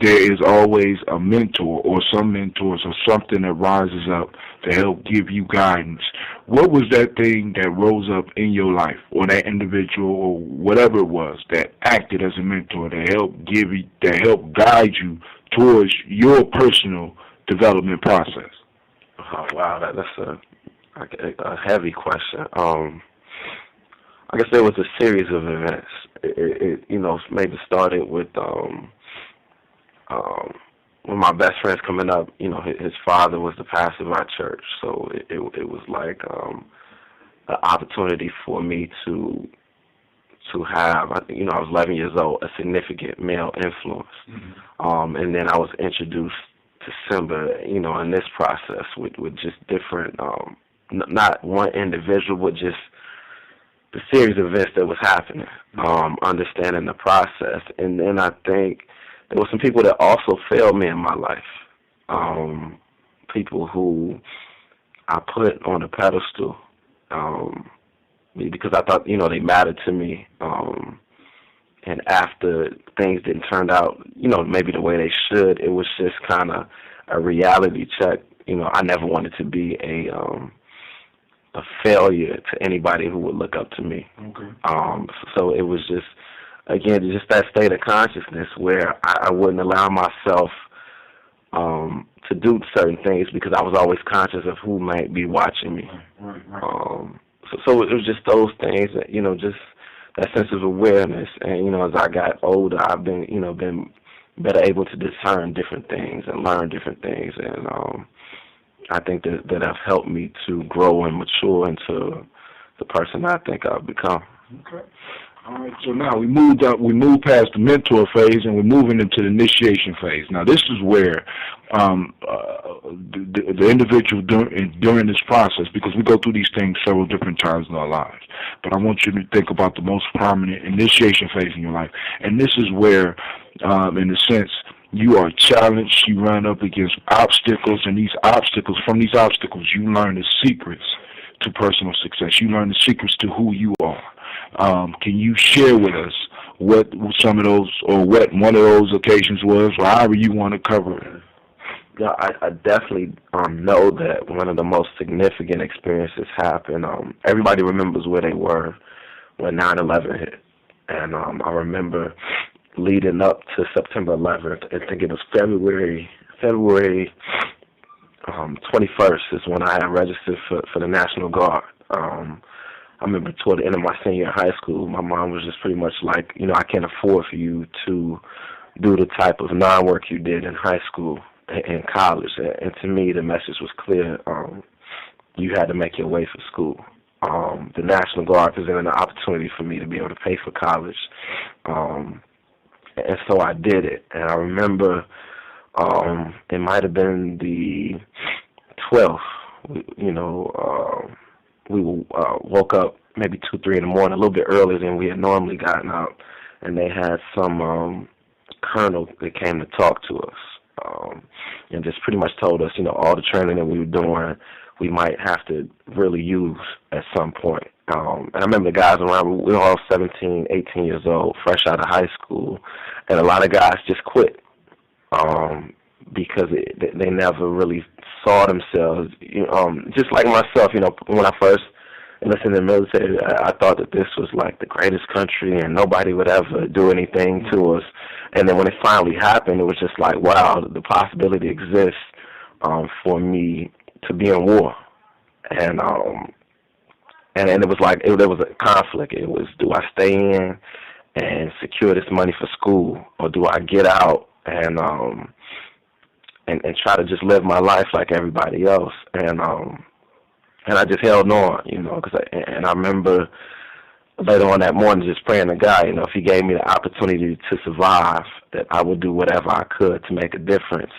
There is always a mentor or some mentors or something that rises up to help give you guidance. What was that thing that rose up in your life, or that individual, or whatever it was, that acted as a mentor, that helped guide you towards your personal development process? Oh, wow, that's a heavy question. I guess there was a series of events. It you know, maybe started with when my best friend's coming up. You know, his father was the pastor of our church, so it was like an opportunity for me to have. I think, you know, I was 11 years old, a significant male influence, and then I was introduced to Simba. You know, in this process with just different, not one individual, but just the series of events that was happening, understanding the process. And then I think there were some people that also failed me in my life, people who I put on a pedestal because I thought, you know, they mattered to me. And after things didn't turn out, you know, maybe the way they should, it was just kind of a reality check. You know, I never wanted to be a failure to anybody who would look up to me. Okay. So it was just, again, just that state of consciousness where I wouldn't allow myself to do certain things because I was always conscious of who might be watching me. Right. So it was just those things that, just that sense of awareness. And, as I got older, I've been, been better able to discern different things and learn different things. And I think that have helped me to grow and mature into the person I think I've become. Okay. All right, so now we moved past the mentor phase, and we're moving into the initiation phase. Now, this is where the individual during this process, because we go through these things several different times in our lives, but I want you to think about the most prominent initiation phase in your life, and this is where, in a sense, you are challenged, you run up against obstacles, and from these obstacles, you learn the secrets to personal success. You learn the secrets to who you are. Can you share with us what some of those, or what one of those occasions was, or however you want to cover it? Yeah, I definitely know that one of the most significant experiences happened. Everybody remembers where they were when 9/11 hit. And I remember leading up to September 11th, I think it was February 21st is when I had registered for the National Guard. I remember toward the end of my senior year of high school, my mom was just pretty much like, I can't afford for you to do the type of non-work you did in high school and college. And to me, the message was clear. You had to make your way for school. The National Guard presented an opportunity for me to be able to pay for college. And so I did it. And I remember it might have been the 12th, we woke up maybe 2, 3 in the morning, a little bit earlier than we had normally gotten out, and they had some colonel that came to talk to us, and just pretty much told us, all the training that we were doing, we might have to really use at some point. And I remember the guys around, we were all 17, 18 years old, fresh out of high school, and a lot of guys just quit because they never really saw themselves, just like myself, when I first enlisted in the military, I thought that this was like the greatest country and nobody would ever do anything to us. And then when it finally happened, it was just like, wow, the possibility exists for me to be in war. And it was like, there was a conflict. It was, do I stay in and secure this money for school, or do I get out and try to just live my life like everybody else? And I just held on, and I remember later on that morning just praying to God, if he gave me the opportunity to survive, that I would do whatever I could to make a difference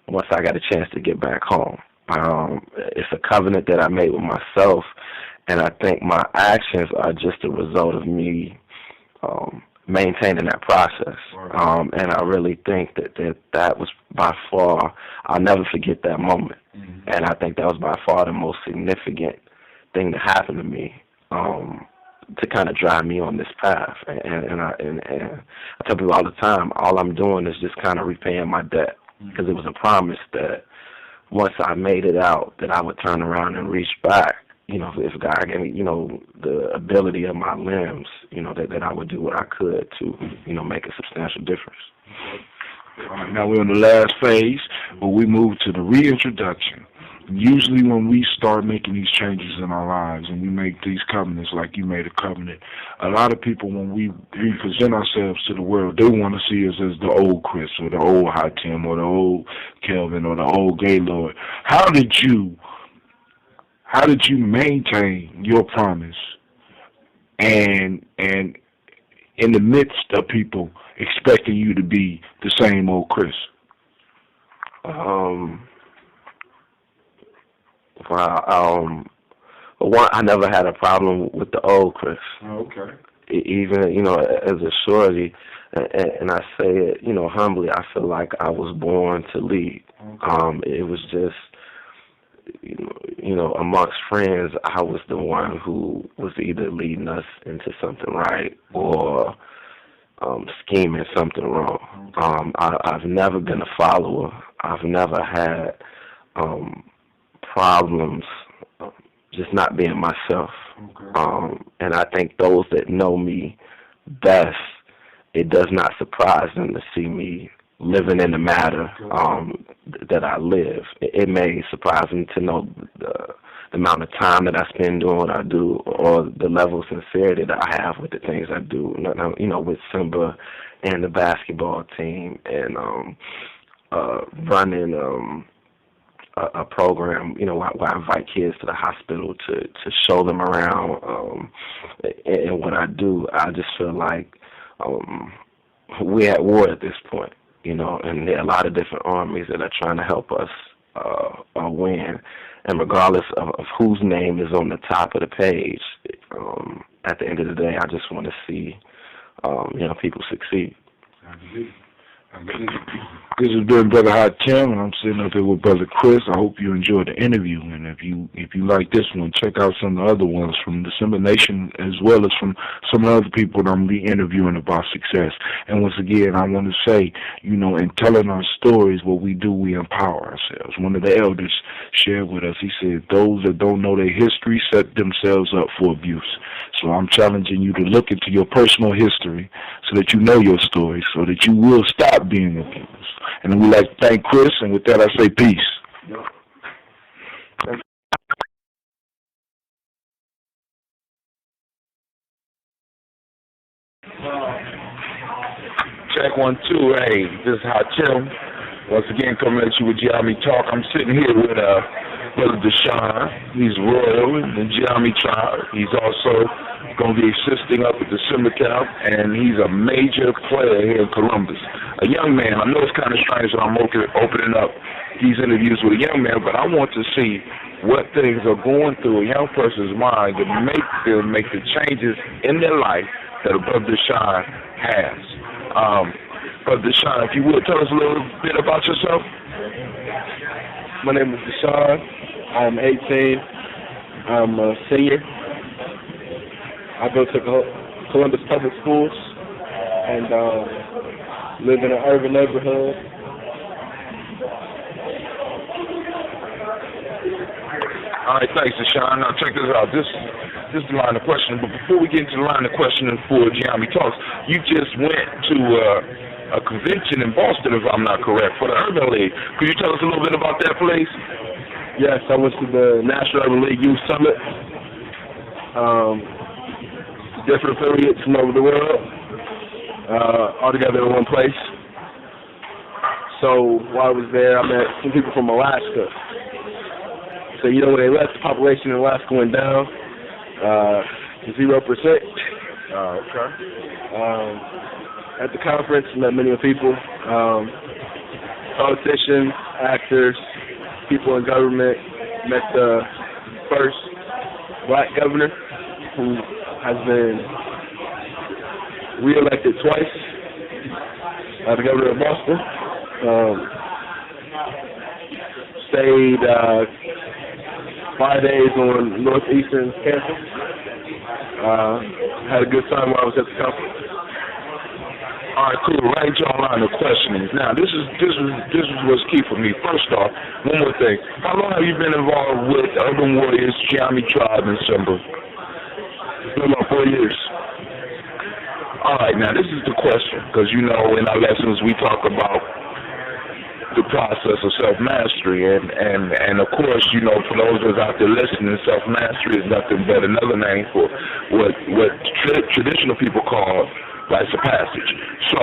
once I got a chance to get back home. It's a covenant that I made with myself, and I think my actions are just a result of me maintaining that process. And I really think that was by far, I'll never forget that moment. Mm-hmm. And I think that was by far the most significant thing that happened to me to kind of drive me on this path. And I tell people all the time, all I'm doing is just kind of repaying my debt, because it was a promise that once I made it out, that I would turn around and reach back. If God gave me, the ability of my limbs, that I would do what I could to, make a substantial difference. All right, now we're in the last phase where we move to the reintroduction. Usually when we start making these changes in our lives and we make these covenants like you made a covenant, a lot of people, when we present ourselves to the world, they want to see us as the old Chris or the old High Tim or the old Kelvin or the old Gaylord. How did you maintain your promise and in the midst of people expecting you to be the same old Chris? One, I never had a problem with the old Chris. Okay. Even, as a shorty, and I say it, humbly, I feel like I was born to lead. Okay. It was just, amongst friends, I was the one who was either leading us into something right or scheming something wrong. I've never been a follower. I've never had problems just not being myself. Okay. And I think those that know me best, it does not surprise them to see me living in the matter, that I live. It may surprise me to know the amount of time that I spend doing what I do, or the level of sincerity that I have with the things I do. You know, with Simba and the basketball team, and running a program, you know, where I invite kids to the hospital to show them around. And what I do, I just feel like we're at war at this point, you know, and there are a lot of different armies that are trying to help us win. And regardless of whose name is on the top of the page, at the end of the day, I just want to see, you know, people succeed. This has been Brother Hakim, and I'm sitting up here with Brother Chris. I hope you enjoyed the interview, and if you like this one, check out some of the other ones from December Nation, as well as from some of the other people that I'm re-interviewing about success. And once again, I want to say, you know, in telling our stories, what we do, we empower ourselves. One of the elders shared with us, he said, those that don't know their history set themselves up for abuse. So I'm challenging you to look into your personal history so that you know your story, so that you will stop being abused. And we like to thank Chris, and with that I say peace. Check 1, 2, hey, this is Hakim. Once again, coming at you with Giami Talk. I'm sitting here with Brother Deshaun. He's royal in the Giami tribe. He's also going to be assisting up at the Simba camp, and he's a major player here in Columbus. A young man. I know it's kind of strange that I'm opening up these interviews with a young man, but I want to see what things are going through a young person's mind that make them make the changes in their life that Brother Deshaun has. Brother Deshaun, if you would, tell us a little bit about yourself. My name is Deshaun. I'm 18. I'm a senior. I go to Columbus Public Schools and live in an urban neighborhood. All right, thanks, Deshaun. Now, check this out. This is the line of questioning. But before we get into the line of questioning for Giami Talks, you just went to a convention in Boston, if I'm not correct, for the Urban League. Could you tell us a little bit about that, please? Yes, I went to the National Urban League Youth Summit. Different affiliates from over the world, all together in one place. So while I was there, I met some people from Alaska. So, you know, when they left, the population in Alaska went down 0%. Okay. At the conference, met many people, politicians, actors, people in government. Met the first black governor who has been re-elected twice, the governor of Boston. Stayed 5 days on Northeastern campus. Had a good time while I was at the conference. All right, cool. Right on line of questioning. Now, this is what's key for me. First off, one more thing. How long have you been involved with Urban Warriors, Giami Tribe, and Simba? It's been about 4 years. All right, now this is the question, because you know in our lessons we talk about the process of self-mastery, and of course, you know, for those of us out there listening, self-mastery is nothing but another name for what traditional people call rites of passage. So,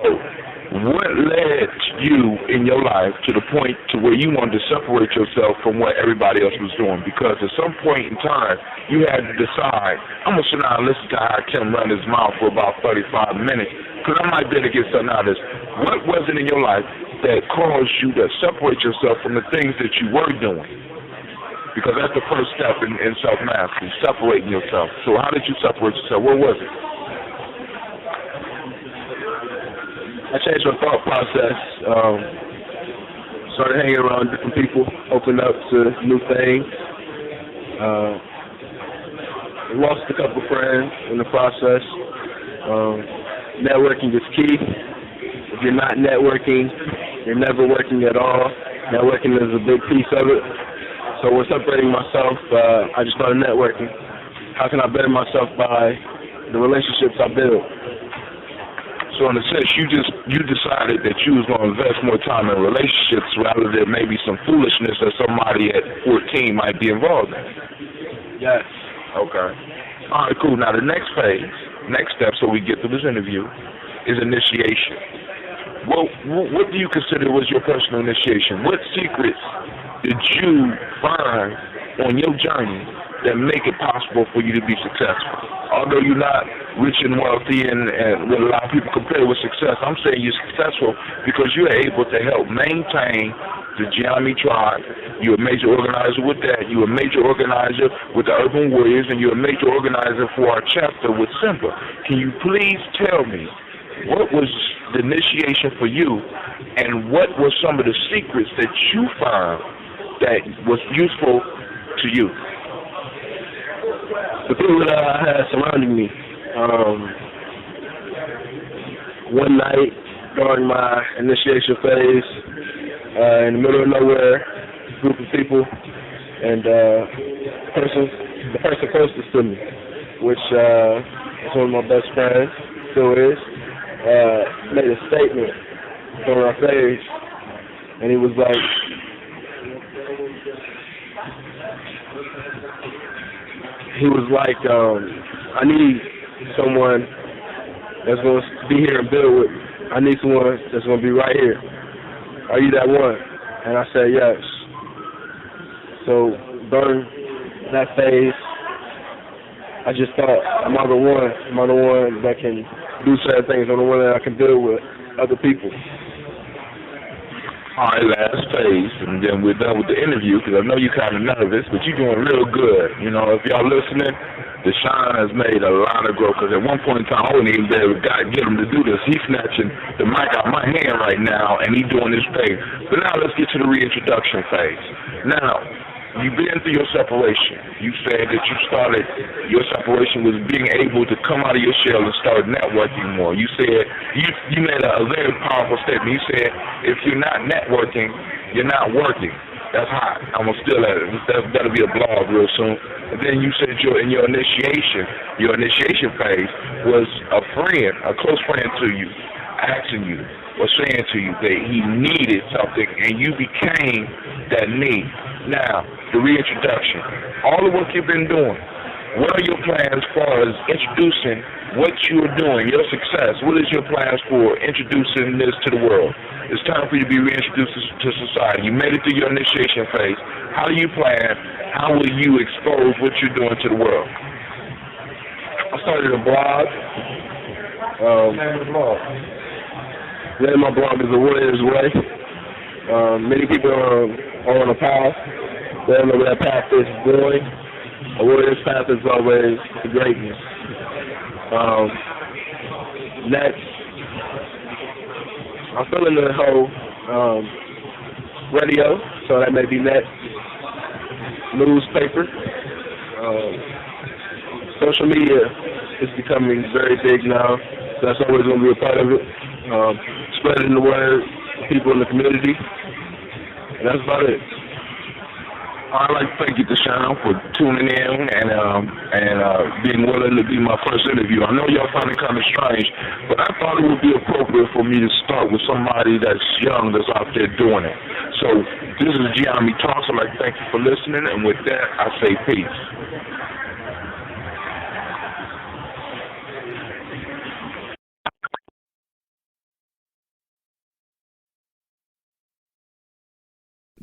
what led you in your life to the point to where you wanted to separate yourself from what everybody else was doing? Because at some point in time, you had to decide, I'm going to sit down and listen to how Kim run his mouth for about 35 minutes, because I might be able to get something out of this. What was it in your life that caused you to separate yourself from the things that you were doing? Because that's the first step in self-mastery, separating yourself. So how did you separate yourself? What was it? I changed my thought process, started hanging around different people, opened up to new things. Lost a couple friends in the process. Networking is key. If you're not networking, you're never working at all. Networking is a big piece of it. So when separating myself, I just started networking. How can I better myself by the relationships I build? So in a sense, you decided that you was going to invest more time in relationships rather than maybe some foolishness that somebody at 14 might be involved in. Yes. Okay. All right, cool. Now the next phase, next step, so we get through this interview, is initiation. Well, what do you consider was your personal initiation? What secrets did you find on your journey that make it possible for you to be successful? Although you're not rich and wealthy and what a lot of people compare with success, I'm saying you're successful because you're able to help maintain the Giami tribe. You're a major organizer with that. You're a major organizer with the Urban Warriors, and you're a major organizer for our chapter with Simba. Can you please tell me what was the initiation for you, and what were some of the secrets that you found that was useful to you? The people that I had surrounding me. One night during my initiation phase, in the middle of nowhere, a group of people, and the person closest to me, which is one of my best friends, still is, made a statement during our phase, and he was like, I need someone that's going to be here and build with me. I need someone that's going to be right here. Are you that one? And I said yes. So during that phase, I just thought, am I the one? Am I the one that can do certain things? I'm the one that I can build with other people. All right, last phase, and then we're done with the interview because I know you're kind of nervous, but you're doing real good. You know, if y'all listening, Deshaun has made a lot of growth because at one point in time, I wouldn't even be able to get him to do this. He's snatching the mic out of my hand right now, and he's doing his thing. But now let's get to the reintroduction phase. Now, you've been through your separation. You said that you started, your separation was being able to come out of your shell and start networking more. You said, you made a very powerful statement. You said, if you're not networking, you're not working. That's hot. I'm going to steal that. That'll be a blog real soon. And then you said in your initiation phase was a friend, a close friend to you, asking you or saying to you that he needed something and you became that need. Now, the reintroduction. All the work you've been doing, what are your plans as far as introducing what you are doing, your success? What is your plans for introducing this to the world? It's time for you to be reintroduced to society. You made it through your initiation phase. How do you plan? How will you expose what you're doing to the world? I started a blog. The name of my blog is The Warrior's Way. Many people are on a path. They don't know where that path is going. A warrior's path is always to greatness. Next, I'm feeling the whole radio, so that may be next. Newspaper. Social media is becoming very big now, so that's always going to be a part of it. Spreading the word to people in the community, and that's about it. I'd like to thank you, Deshaun, for tuning in and being willing to be my first interview. I know y'all find it kind of strange, but I thought it would be appropriate for me to start with somebody that's young, that's out there doing it. So this is Giami Talks. I'd like to thank you for listening, and with that, I say peace.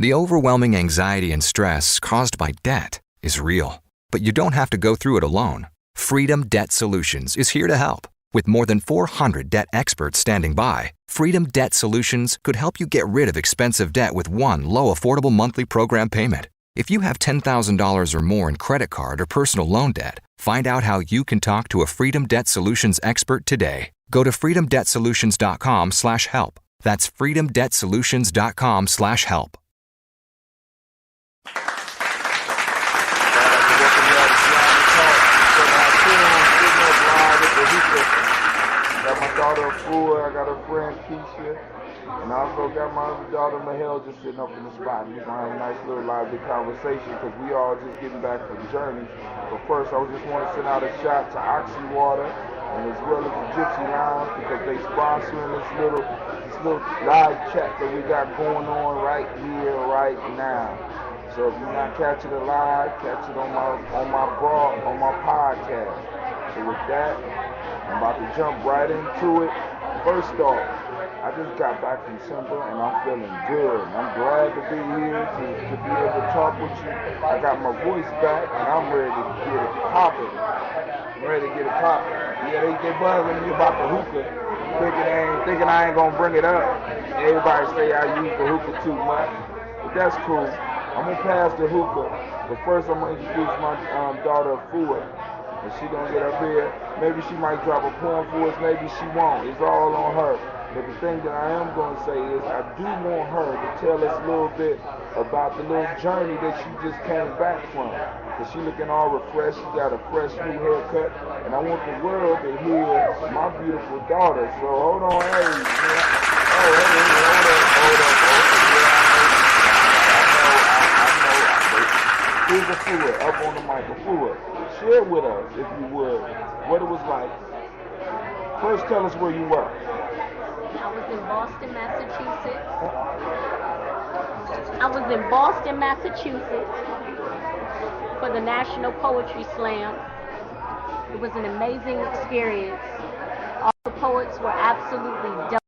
The overwhelming anxiety and stress caused by debt is real, but you don't have to go through it alone. Freedom Debt Solutions is here to help. With more than 400 debt experts standing by, Freedom Debt Solutions could help you get rid of expensive debt with one low, affordable monthly program payment. If you have $10,000 or more in credit card or personal loan debt, find out how you can talk to a Freedom Debt Solutions expert today. Go to freedomdebtsolutions.com/help. That's freedomdebtsolutions.com/help. Got my daughter Afua, I got her friend Keisha, and I also got my other daughter Mahel just sitting up in the spot. We're gonna have a nice little lively conversation because we all just getting back from journeys. But first, I just want to send out a shout to Oxy Water, and as well as the Gypsy Lounge, because they sponsoring this little live chat that we got going on right here, right now. So if you're not catching it live, catch it on my podcast. So with that, I'm about to jump right into it. First off, I just got back from Simba and I'm feeling good. And I'm glad to be here to be able to talk with you. I got my voice back and I'm ready to get it popping. Yeah, they buzzing me about the hookah, thinking I ain't gonna bring it up. Everybody say I use the hookah too much, but that's cool. I'm gonna pass the hookah, but first I'm gonna introduce my daughter Fua, and she gonna get up here. Maybe she might drop a poem for us, maybe she won't. It's all on her. But the thing that I am gonna say is I do want her to tell us a little bit about the little journey that she just came back from. Cause she looking all refreshed, she got a fresh new haircut, and I want the world to hear my beautiful daughter. So hold on, hey, man. Hold up. Here's a Fua up on the mic. Fua, share with us, if you would, what it was like. First, tell us where you were. I was in Boston, Massachusetts for the National Poetry Slam. It was an amazing experience. All the poets were absolutely dope.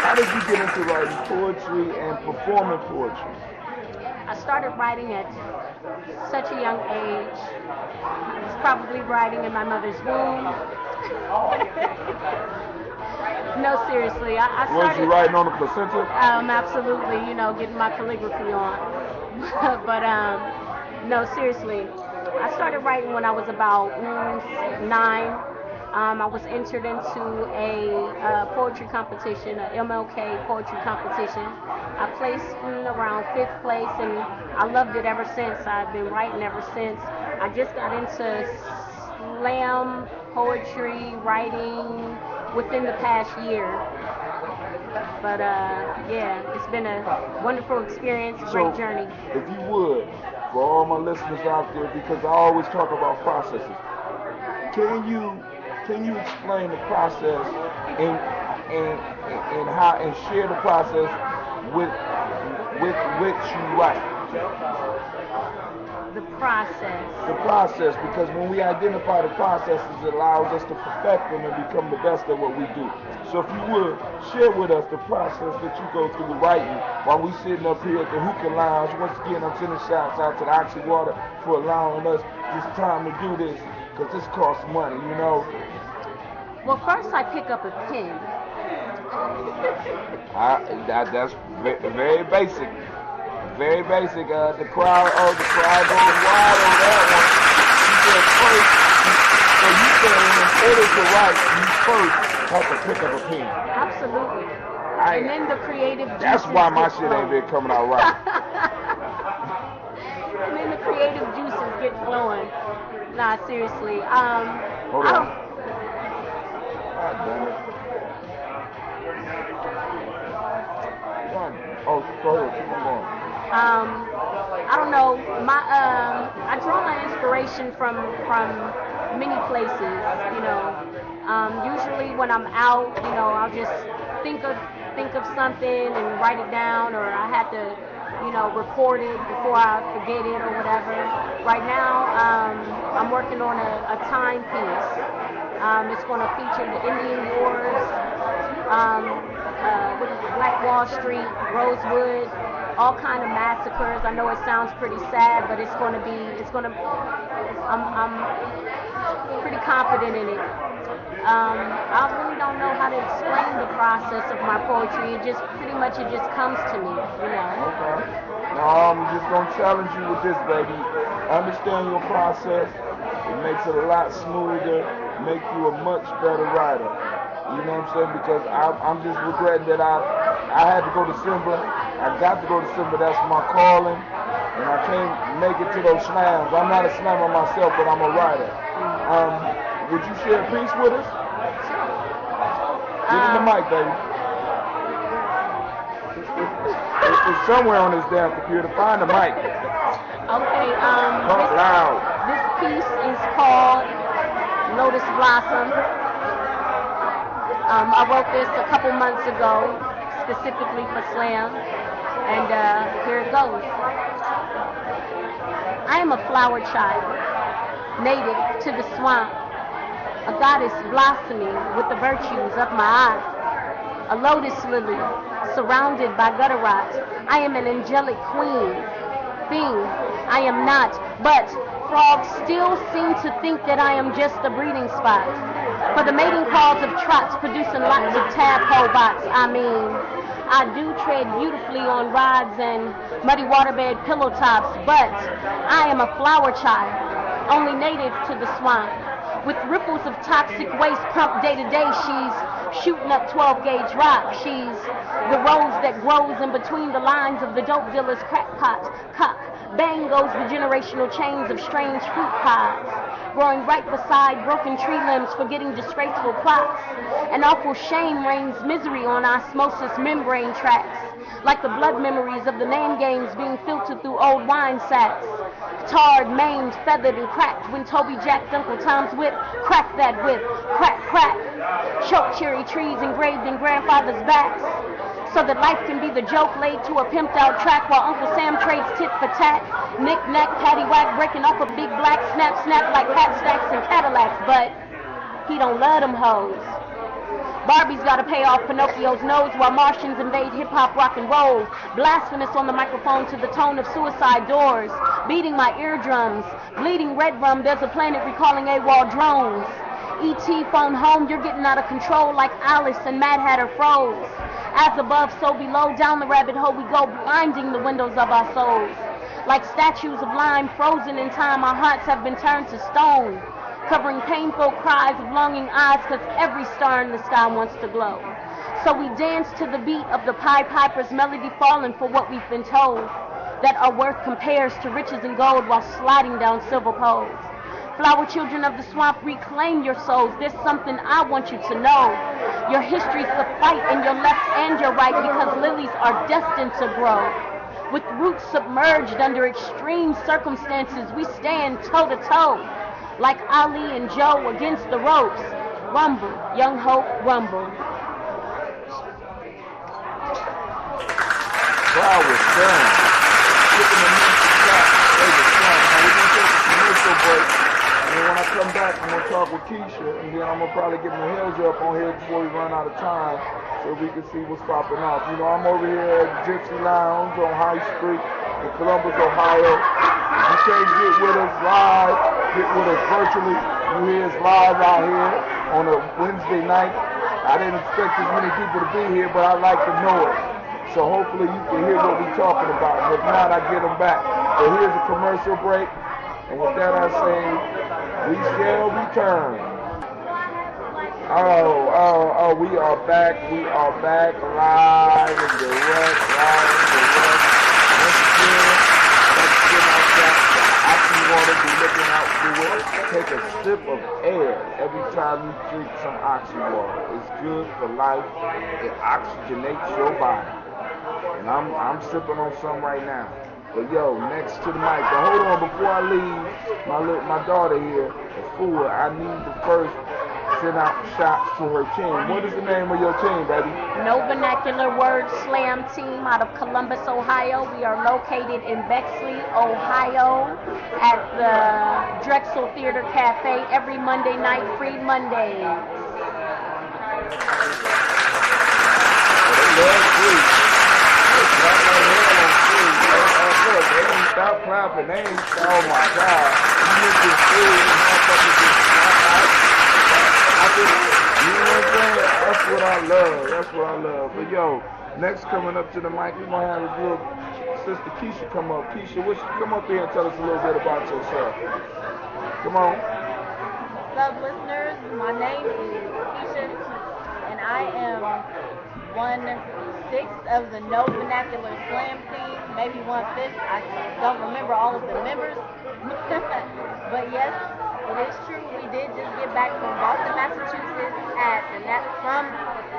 How did you get into writing poetry and performing poetry? I started writing at such a young age. I was probably writing in my mother's womb. No, seriously. I started... Was you writing on the placenta? Absolutely, getting my calligraphy on. But, no, seriously. I started writing when I was about 9. I was entered into a poetry competition, a MLK poetry competition. I placed around 5th place, and I loved it ever since. I've been writing ever since. I just got into slam poetry writing within the past year. But yeah, it's been a wonderful experience, great journey. If you would, for all my listeners out there, because I always talk about processes, can you explain the process and how and share the process with which you write? The process. The process, because when we identify the processes, it allows us to perfect them and become the best at what we do. So if you would, share with us the process that you go through the writing while we sitting up here at the Hookah Lounge. Once again, I'm sending shouts out to the Oxy Water for allowing us this time to do this, because this costs money, Well, first I pick up a pen. That's very basic. Very basic. The crowd goes wild on that one. You said first, so you said in order to write, you first have to pick up a pen. Absolutely. And then the creative juices. That's why my shit ain't been coming out right. And then the creative juices get flowing. Nah, seriously. Hold on. God damn it. Oh, go ahead. Keep on going. I don't know. I draw my inspiration from many places. Usually when I'm out, I'll just think of something and write it down, or I have to, record it before I forget it or whatever. Right now, I'm working on a timepiece. It's going to feature the Indian Wars, Black Wall Street, Rosewood, all kind of massacres. I know it sounds pretty sad, but I'm pretty confident in it. I really don't know how to explain the process of my poetry. It just comes to me, you know. Okay. Now I'm just gonna challenge you with this, baby. Understand your process. It makes it a lot smoother. Make you a much better writer. You know what I'm saying? Because I'm just regretting that I had to go to Simba. I got to go to Simba. That's my calling. And I can't make it to those slams. I'm not a slammer myself, but I'm a writer. Would you share a piece with us? Give him the mic, baby. It's somewhere on this damn computer. Find the mic. Okay, Talk loud. this piece is called Lotus Blossom. I wrote this a couple months ago, specifically for Slam, and here it goes. I am a flower child, native to the swamp, a goddess blossoming with the virtues of my eyes, a lotus lily surrounded by gutter rot. I am an angelic queen, thing I am not, but frogs still seem to think that I am just a breeding spot for the mating calls of trots producing lots of tadpole bots. I mean, I do tread beautifully on rods and muddy waterbed pillow tops, but I am a flower child, only native to the swamp. With ripples of toxic waste pumped day to day, she's shooting up 12-gauge rock. She's the rose that grows in between the lines of the dope dealer's crack pot. Cock, bang goes the generational chains of strange fruit pods, growing right beside broken tree limbs, forgetting disgraceful plots. An awful shame rains misery on osmosis membrane tracks, like the blood memories of the name games being filtered through old wine sacks. Tarred, maimed, feathered, and cracked when Toby jacked Uncle Tom's whip. Crack that whip, crack, crack. Choke cherry trees engraved in grandfather's backs, so that life can be the joke laid to a pimped out track while Uncle Sam trades tit for tat. Knick-knack, paddywhack, breaking off a big black snap-snap like hat stacks and Cadillacs, but he don't love them hoes. Barbie's gotta pay off Pinocchio's nose while Martians invade hip-hop, rock and roll. Blasphemous on the microphone to the tone of suicide doors, beating my eardrums. Bleeding red rum, there's a planet recalling AWOL drones. E.T. phone home, you're getting out of control like Alice and Mad Hatter froze. As above, so below, down the rabbit hole we go, blinding the windows of our souls. Like statues of lime frozen in time, our hearts have been turned to stone, covering painful cries of longing eyes, because every star in the sky wants to glow. So we dance to the beat of the Pied Piper's melody, falling for what we've been told, that our worth compares to riches and gold while sliding down silver poles. Flower children of the swamp, reclaim your souls. There's something I want you to know. Your history's the fight in your left and your right, because lilies are destined to grow. With roots submerged under extreme circumstances, we stand toe-to-toe, like Ali and Joe against the ropes. Rumble, young hope, rumble. Flowers, done. Flipping the mental shot. There's a song. Now we're going to take a commercial break. And then when I come back, I'm going to talk with Keisha. And then I'm going to probably get my heels up on here before we run out of time, so we can see what's popping off. You know, I'm over here at Gypsy Lounge on High Street in Columbus, Ohio. If you can't get with us live, get with us virtually. You hear us live out here on a Wednesday night. I didn't expect as many people to be here, but I like the noise. So hopefully you can hear what we're talking about. And if not, I get them back. So here's a commercial break. And with that I say, we shall return. Oh, we are back. We are back live and direct. Once again, let's get outside. Oxy water, be looking out through it. Take a sip of air every time you drink some oxy water. It's good for life. It oxygenates your body. And I'm sipping on some right now. But yo, next to the mic. But hold on, before I leave, my daughter here, Afua, I need to first send out shots to her team. What is the name of your team, baby? No Vernacular Word Slam Team out of Columbus, Ohio. We are located in Bexley, Ohio, at the Drexel Theater Cafe every Monday night, free Mondays. They love free. Look, they ain't stop clapping. They ain't, oh my God. You miss this food and motherfuckers just, I I love. That's what I love. But yo, next coming up to the mic, we're gonna have a little sister Keisha come up. Keisha, come up here and tell us a little bit about yourself. Come on. What's up, listeners? My name is Keisha, and I am 1/6 of the No Vernacular Slam team, maybe 1/5. I don't remember all of the members. But yes, it is true. We did just get back from Boston, Massachusetts from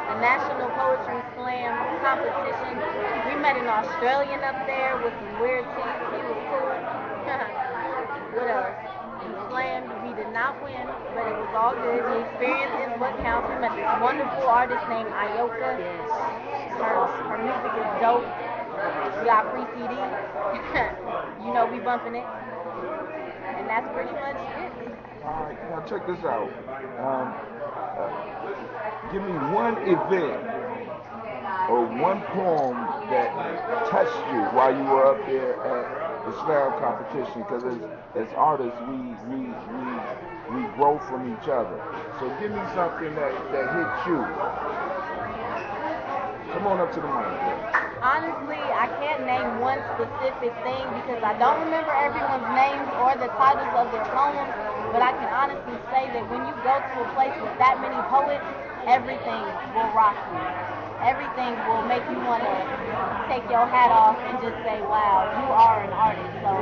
the National Poetry Slam competition. We met an Australian up there with some weird teeth. He was cool. What else? We slammed. We did not win, but it was all good. The experience is what counts. We met this wonderful artist named Ayoka. Her music is dope. We got free CD. You know we bumping it. And that's pretty much it. All right, now check this out. Give me one event or one poem that touched you while you were up there at the slam competition. Because as artists, we grow from each other. So give me something that hit you. Come on up to the mic. Honestly, I can't name one specific thing because I don't remember everyone's names or the titles of their poems, but I can honestly say that when you go to a place with that many poets, everything will rock you. Everything will make you want to take your hat off and just say, wow, you are an artist. So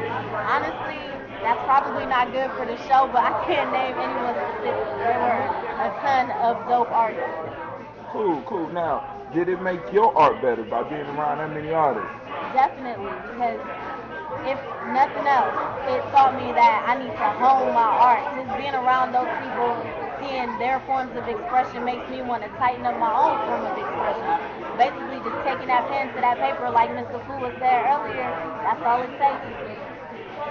honestly, that's probably not good for the show, but I can't name anyone specific. There were a ton of dope artists. Cool. Now, did it make your art better by being around that many artists? Definitely, because if nothing else, it taught me that I need to hone my art. Just being around those people, seeing their forms of expression makes me want to tighten up my own form of expression. Basically, just taking that pen to that paper, like Mr. Fu was there earlier, that's all it takes.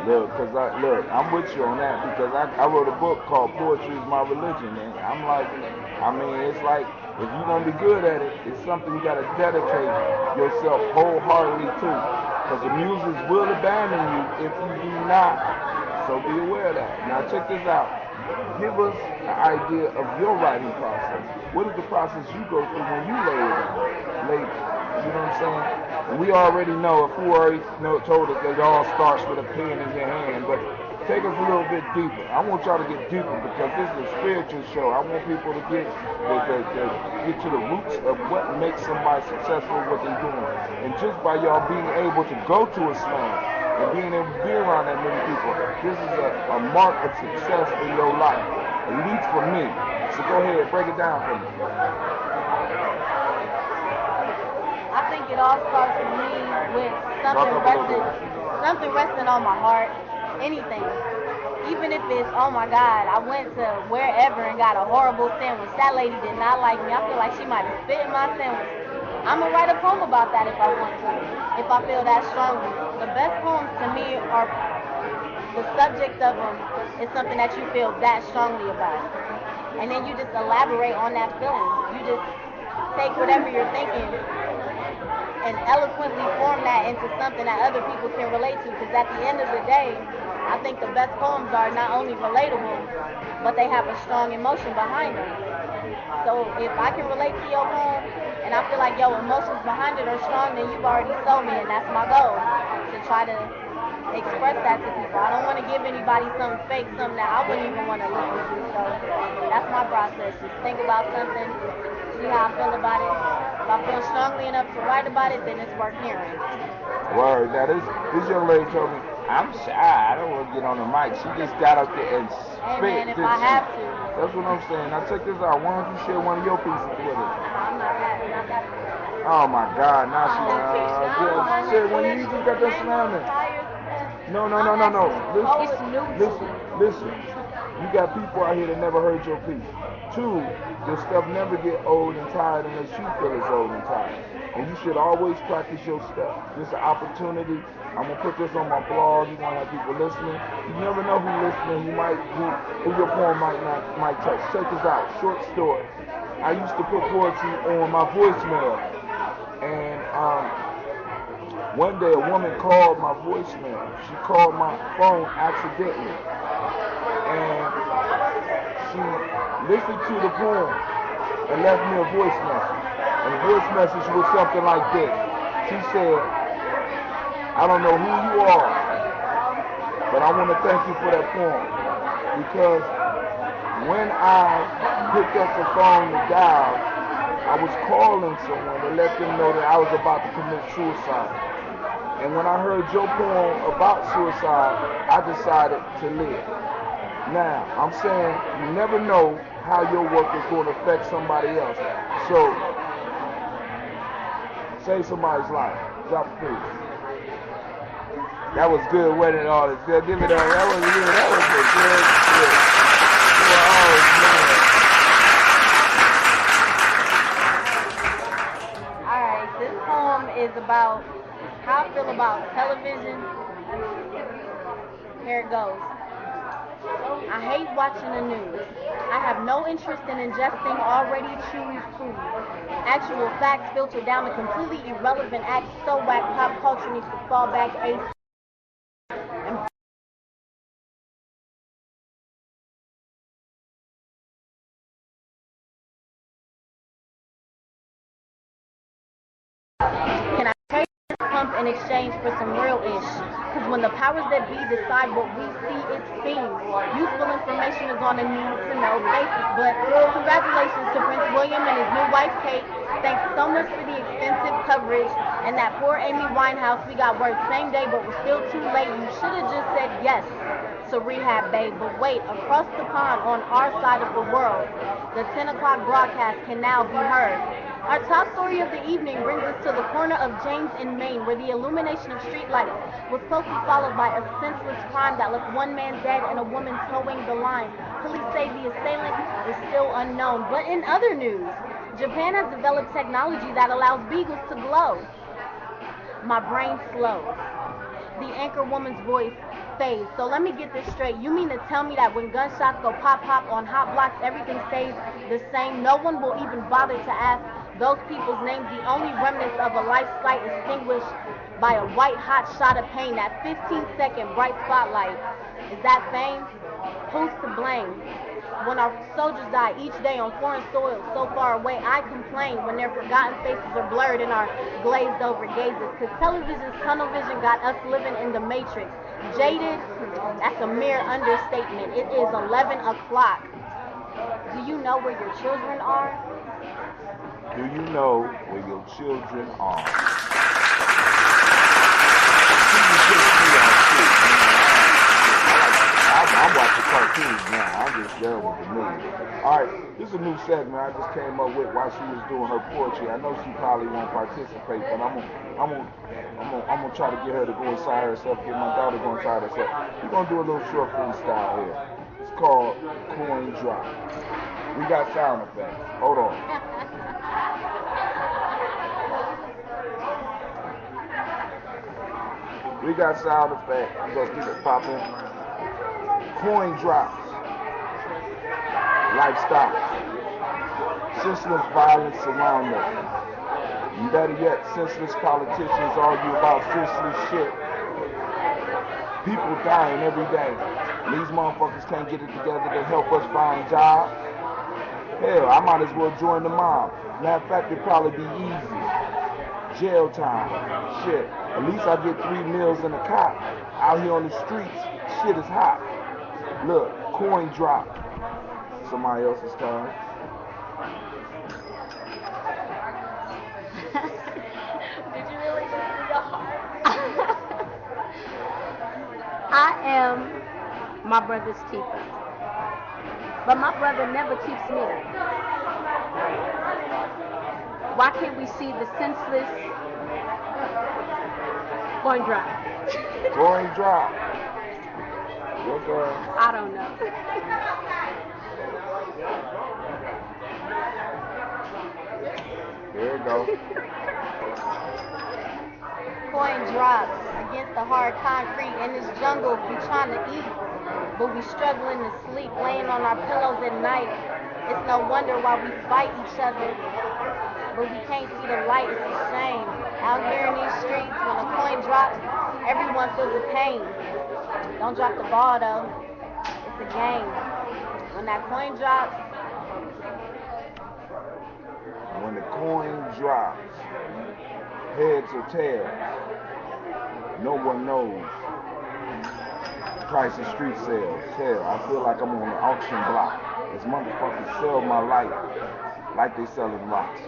Look, I'm with you on that because I wrote a book called Poetry is My Religion, and I'm like, it's like, if you're going to be good at it, it's something you got to dedicate yourself wholeheartedly to. Because the muses will abandon you if you do not. So be aware of that. Now check this out. Give us an idea of your writing process. What is the process you go through when you lay it down? You know what I'm saying? And we already know, if who already told us that it all starts with a pen in your hand, but take us a little bit deeper. I want y'all to get deeper because this is a spiritual show. I want people to get to the roots of what makes somebody successful at what they're doing. And just by y'all being able to go to a slam and being able to be around that many people, this is a mark of success in your life, at least for me. So go ahead, break it down for me. I think it all starts for me with something resting on my heart. Anything. Even if it's, oh my God, I went to wherever and got a horrible sandwich. That lady did not like me. I feel like she might have spit in my sandwich. I'm going to write a poem about that if I want to, if I feel that strongly. The best poems to me are, the subject of them is something that you feel that strongly about. And then you just elaborate on that feeling. You just take whatever you're thinking and eloquently form that into something that other people can relate to. Because at the end of the day, I think the best poems are not only relatable, but they have a strong emotion behind them. So if I can relate to your poem, and I feel like your emotions behind it are strong, then you've already sold me, and that's my goal, to try to express that to people. I don't want to give anybody something fake, something that I wouldn't even want to listen to. So that's my process. Just think about something, see how I feel about it. If I feel strongly enough to write about it, then it's worth hearing. Word. Now this young lady told me, I'm shy, I don't want to get on the mic. She just got up there and spit. Hey man, if I have to. That's what I'm saying. Now check this out. Why don't you share one of your pieces with us? I'm not that. Oh my God, now she said when you just got that slamming. No. Listen. You got people out here that never heard your piece. 2, your stuff never get old and tired unless you feel it's old and tired. And you should always practice your stuff. This is an opportunity. I'm gonna put this on my blog. You're gonna have people listening. You never know who's listening. Who your poem might touch. Check this out. Short story. I used to put poetry on my voicemail, and one day a woman called my voicemail. She called my phone accidentally, and she listened to the poem, and left me a voice message. And the voice message was something like this. She said, I don't know who you are, but I want to thank you for that poem. Because when I picked up the phone to dial, I was calling someone to let them know that I was about to commit suicide. And when I heard your poem about suicide, I decided to live. Now, I'm saying you never know how your work is going to affect somebody else. So, save somebody's life. Drop a piece. That was good, wasn't it, artist? Yeah, give it up. That was good. That was a good. Alright, this poem is about how I feel about television. Here it goes. I hate watching the news. I have no interest in ingesting already chewy food. Actual facts filtered down to completely irrelevant acts so whack pop culture needs to fall back ASAP. Can I trade this pump in exchange for some real ish? Because when the powers that be decide what we see, it seems. Useful information is on a need-to-know basis. But congratulations to Prince William and his new wife, Kate. Thanks so much for the extensive coverage. And that poor Amy Winehouse, we got word same day, but we're still too late. You should have just said yes to rehab, babe. But wait, across the pond on our side of the world, the 10 o'clock broadcast can now be heard. Our top story of the evening brings us to the corner of James in Maine, where the illumination of streetlights was closely followed by a senseless crime that left one man dead and a woman towing the line. Police say the assailant is still unknown. But in other news, Japan has developed technology that allows beagles to glow. My brain slows. The anchor woman's voice fades. So let me get this straight. You mean to tell me that when gunshots go pop pop on hot blocks, everything stays the same? No one will even bother to ask those people's names. The only remnants of a life sight extinguished by a white hot shot of pain. That 15-second bright spotlight. Is that fame? Who's to blame? When our soldiers die each day on foreign soil so far away, I complain when their forgotten faces are blurred in our glazed over gazes. Cause television's tunnel vision got us living in the matrix. Jaded, that's a mere understatement. It is 11 o'clock. Do you know where your children are? Do you know where your children are? I'm watching cartoons now. I'm just there with the news. All right, this is a new segment I just came up with while she was doing her poetry. I know she probably won't participate, but I'm gonna try to get her to go inside herself, get my daughter to go inside herself. We're gonna do a little short freestyle here. It's called Coin Drop. We got sound effects. Hold on. We got sound effects. We're gonna keep it popping. Coin drops. Life stops. Senseless violence around us. And better yet, senseless politicians argue about senseless shit. People dying every day. And these motherfuckers can't get it together to help us find jobs. Hell, I might as well join the mob. Matter of fact, it'd probably be easy. Jail time. Shit. At least I get 3 meals and a cot. Out here on the streets, shit is hot. Look, coin drop. Somebody else's time. Did you really just do your heart? I am my brother's keeper. But my brother never keeps me. Why can't we see the senseless coin drop? Coin drop. Your girl. I don't know. There you go. Coin drops against the hard concrete. In this jungle, we trying to eat, but we struggling to sleep, laying on our pillows at night. It's no wonder why we fight each other, but we can't see the light. It's a shame. Out here in these streets, when a coin drops, everyone feels the pain. Don't drop the ball though. It's a game. When that coin drops, coin drops, heads or tails. No one knows. Price of street sales. Hell, I feel like I'm on an auction block. As motherfuckers sell my life like they selling rocks.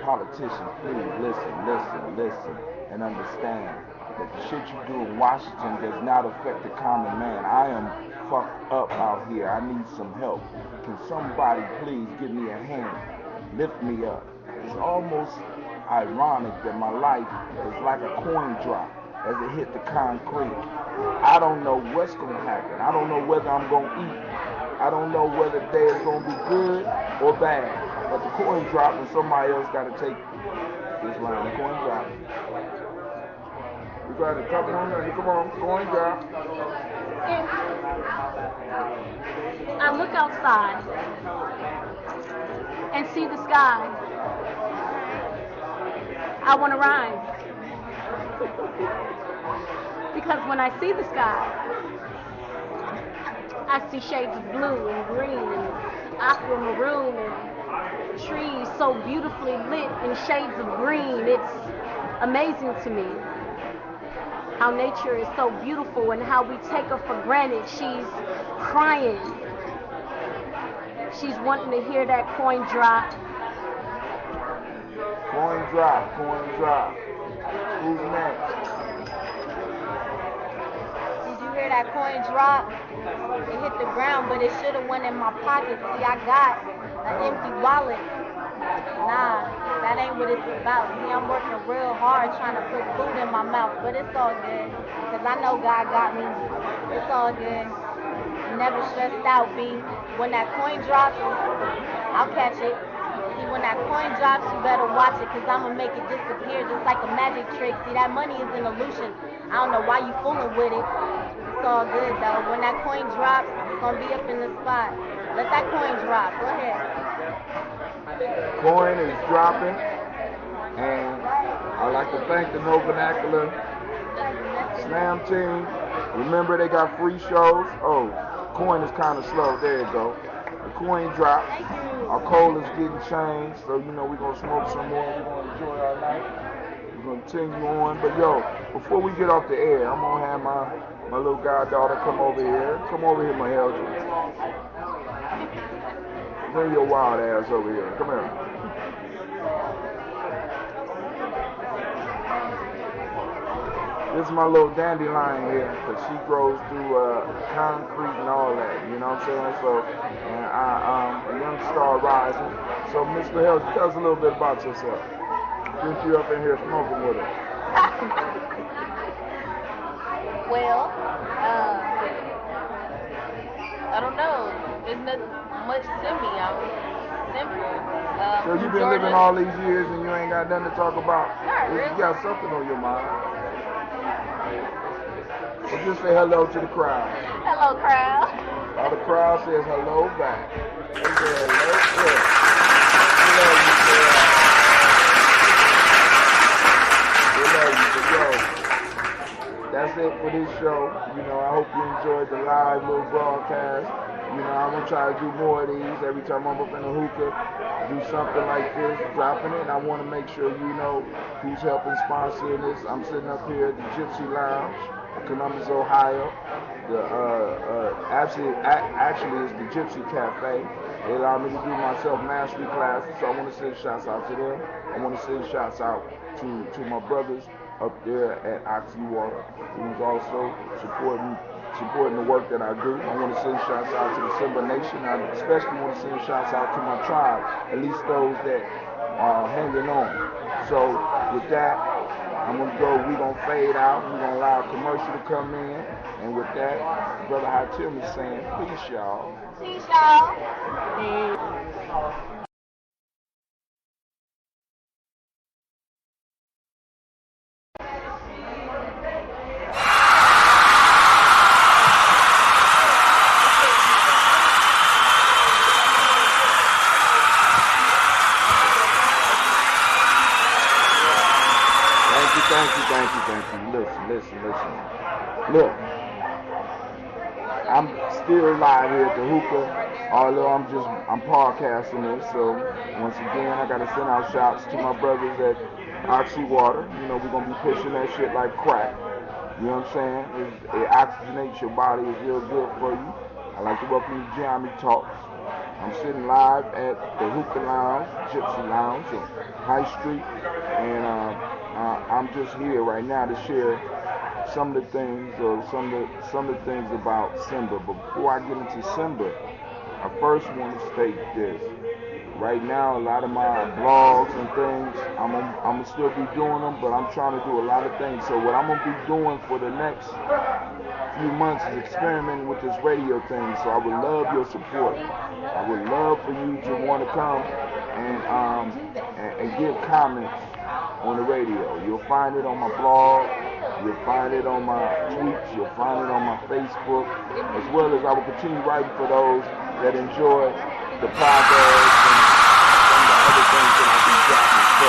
Politicians, please listen, and understand that the shit you do in Washington does not affect the common man. I am fucked up out here. I need some help. Can somebody please give me a hand? Lift me up. It's almost ironic that my life is like a coin drop as it hit the concrete. I don't know what's going to happen. I don't know whether I'm going to eat. I don't know whether the day is going to be good or bad. But the coin drop and somebody else got to take this line. The coin drop. You got it. Come on, coin drop. I look outside and see the sky. I want to rhyme. Because when I see the sky, I see shades of blue and green and aqua maroon and trees so beautifully lit in shades of green. It's amazing to me how nature is so beautiful and how we take her for granted. She's crying. She's wanting to hear that coin drop. Coin drop, coin drop. Who's next? Did you hear that coin drop? It hit the ground, but it should have went in my pocket. See, I got an empty wallet. Nah, that ain't what it's about. See, I'm working real hard trying to put food in my mouth, but it's all good. Because I know God got me. It's all good. Never stressed out, B. When that coin drops, I'll catch it. See, when that coin drops, you better watch it, because I'm going to make it disappear just like a magic trick. See, that money is an illusion. I don't know why you fooling with it. It's all good, though. When that coin drops, it's going to be up in the spot. Let that coin drop. Go ahead. Coin is dropping, and I'd like to thank the No Vernacular Slam team. Remember, they got free shows. Oh, coin is kind of slow. There you go. The coin dropped. Our coal is getting changed, so you know we're gonna smoke some more. We're gonna enjoy our night. We're gonna continue on. But yo, before we get off the air, I'm gonna have my little goddaughter come over here. Come over here, my hell. Bring your wild ass over here. Come here. This is my little dandelion here, because she grows through concrete and all that, you know what I'm saying? So, and a young star rising. So, Mr. Hells, tell us a little bit about yourself. Since you're up in here smoking with us. Well, I don't know. There's nothing much to me. I'm simple. So you've been living all these years and you ain't got nothing to talk about? Not really. You got something on your mind. So just say hello to the crowd. Hello, crowd. All the crowd says hello back. They say hello back. We love you. So, yo, that's it for this show. You know, I hope you enjoyed the live little broadcast. You know, I'm gonna try to do more of these every time I'm up in the hookah. Do something like this, dropping it. And I want to make sure you know who's helping sponsor this. I'm sitting up here at the Gypsy Lounge, Columbus, Ohio. The actually it's the Gypsy Cafe. They allow me to do my self-mastery classes, so I want to send shouts out to them. I want to send shouts out to my brothers up there at Oxywater, who's also supporting the work that I do. I want to send shouts out to the Simba Nation. I especially want to send shouts out to my tribe, at least those that are hanging on. So with that, I'm going to go, we're going to fade out, we're going to allow a commercial to come in, and with that, Brother Hatim is saying, peace, y'all. Peace, y'all. Thank you. Listen. Look, I'm still live here at the hookah, although I'm podcasting this. So once again, I gotta send out shouts to my brothers at Oxy Water. You know, we're gonna be pushing that shit like crack. You know what I'm saying? It oxygenates your body. It's real good for you. I'd like to welcome you to Gianni Talks. I'm sitting live at the Hookah Lounge, Gypsy Lounge on High Street, and I'm just here right now to share some of the things, or some of the things about Simba. But before I get into Simba, I first want to state this. Right now, a lot of my blogs and things, I'm gonna still be doing them, but I'm trying to do a lot of things. So what I'm gonna be doing for the next few months is experimenting with this radio thing. So I would love your support. I would love for you to want to come and give comments on the radio. You'll find it on my blog. You'll find it on my tweets. You'll find it on my Facebook, as well as I will continue writing for those that enjoy the proverbs and some of the other things that I'll be dropping. So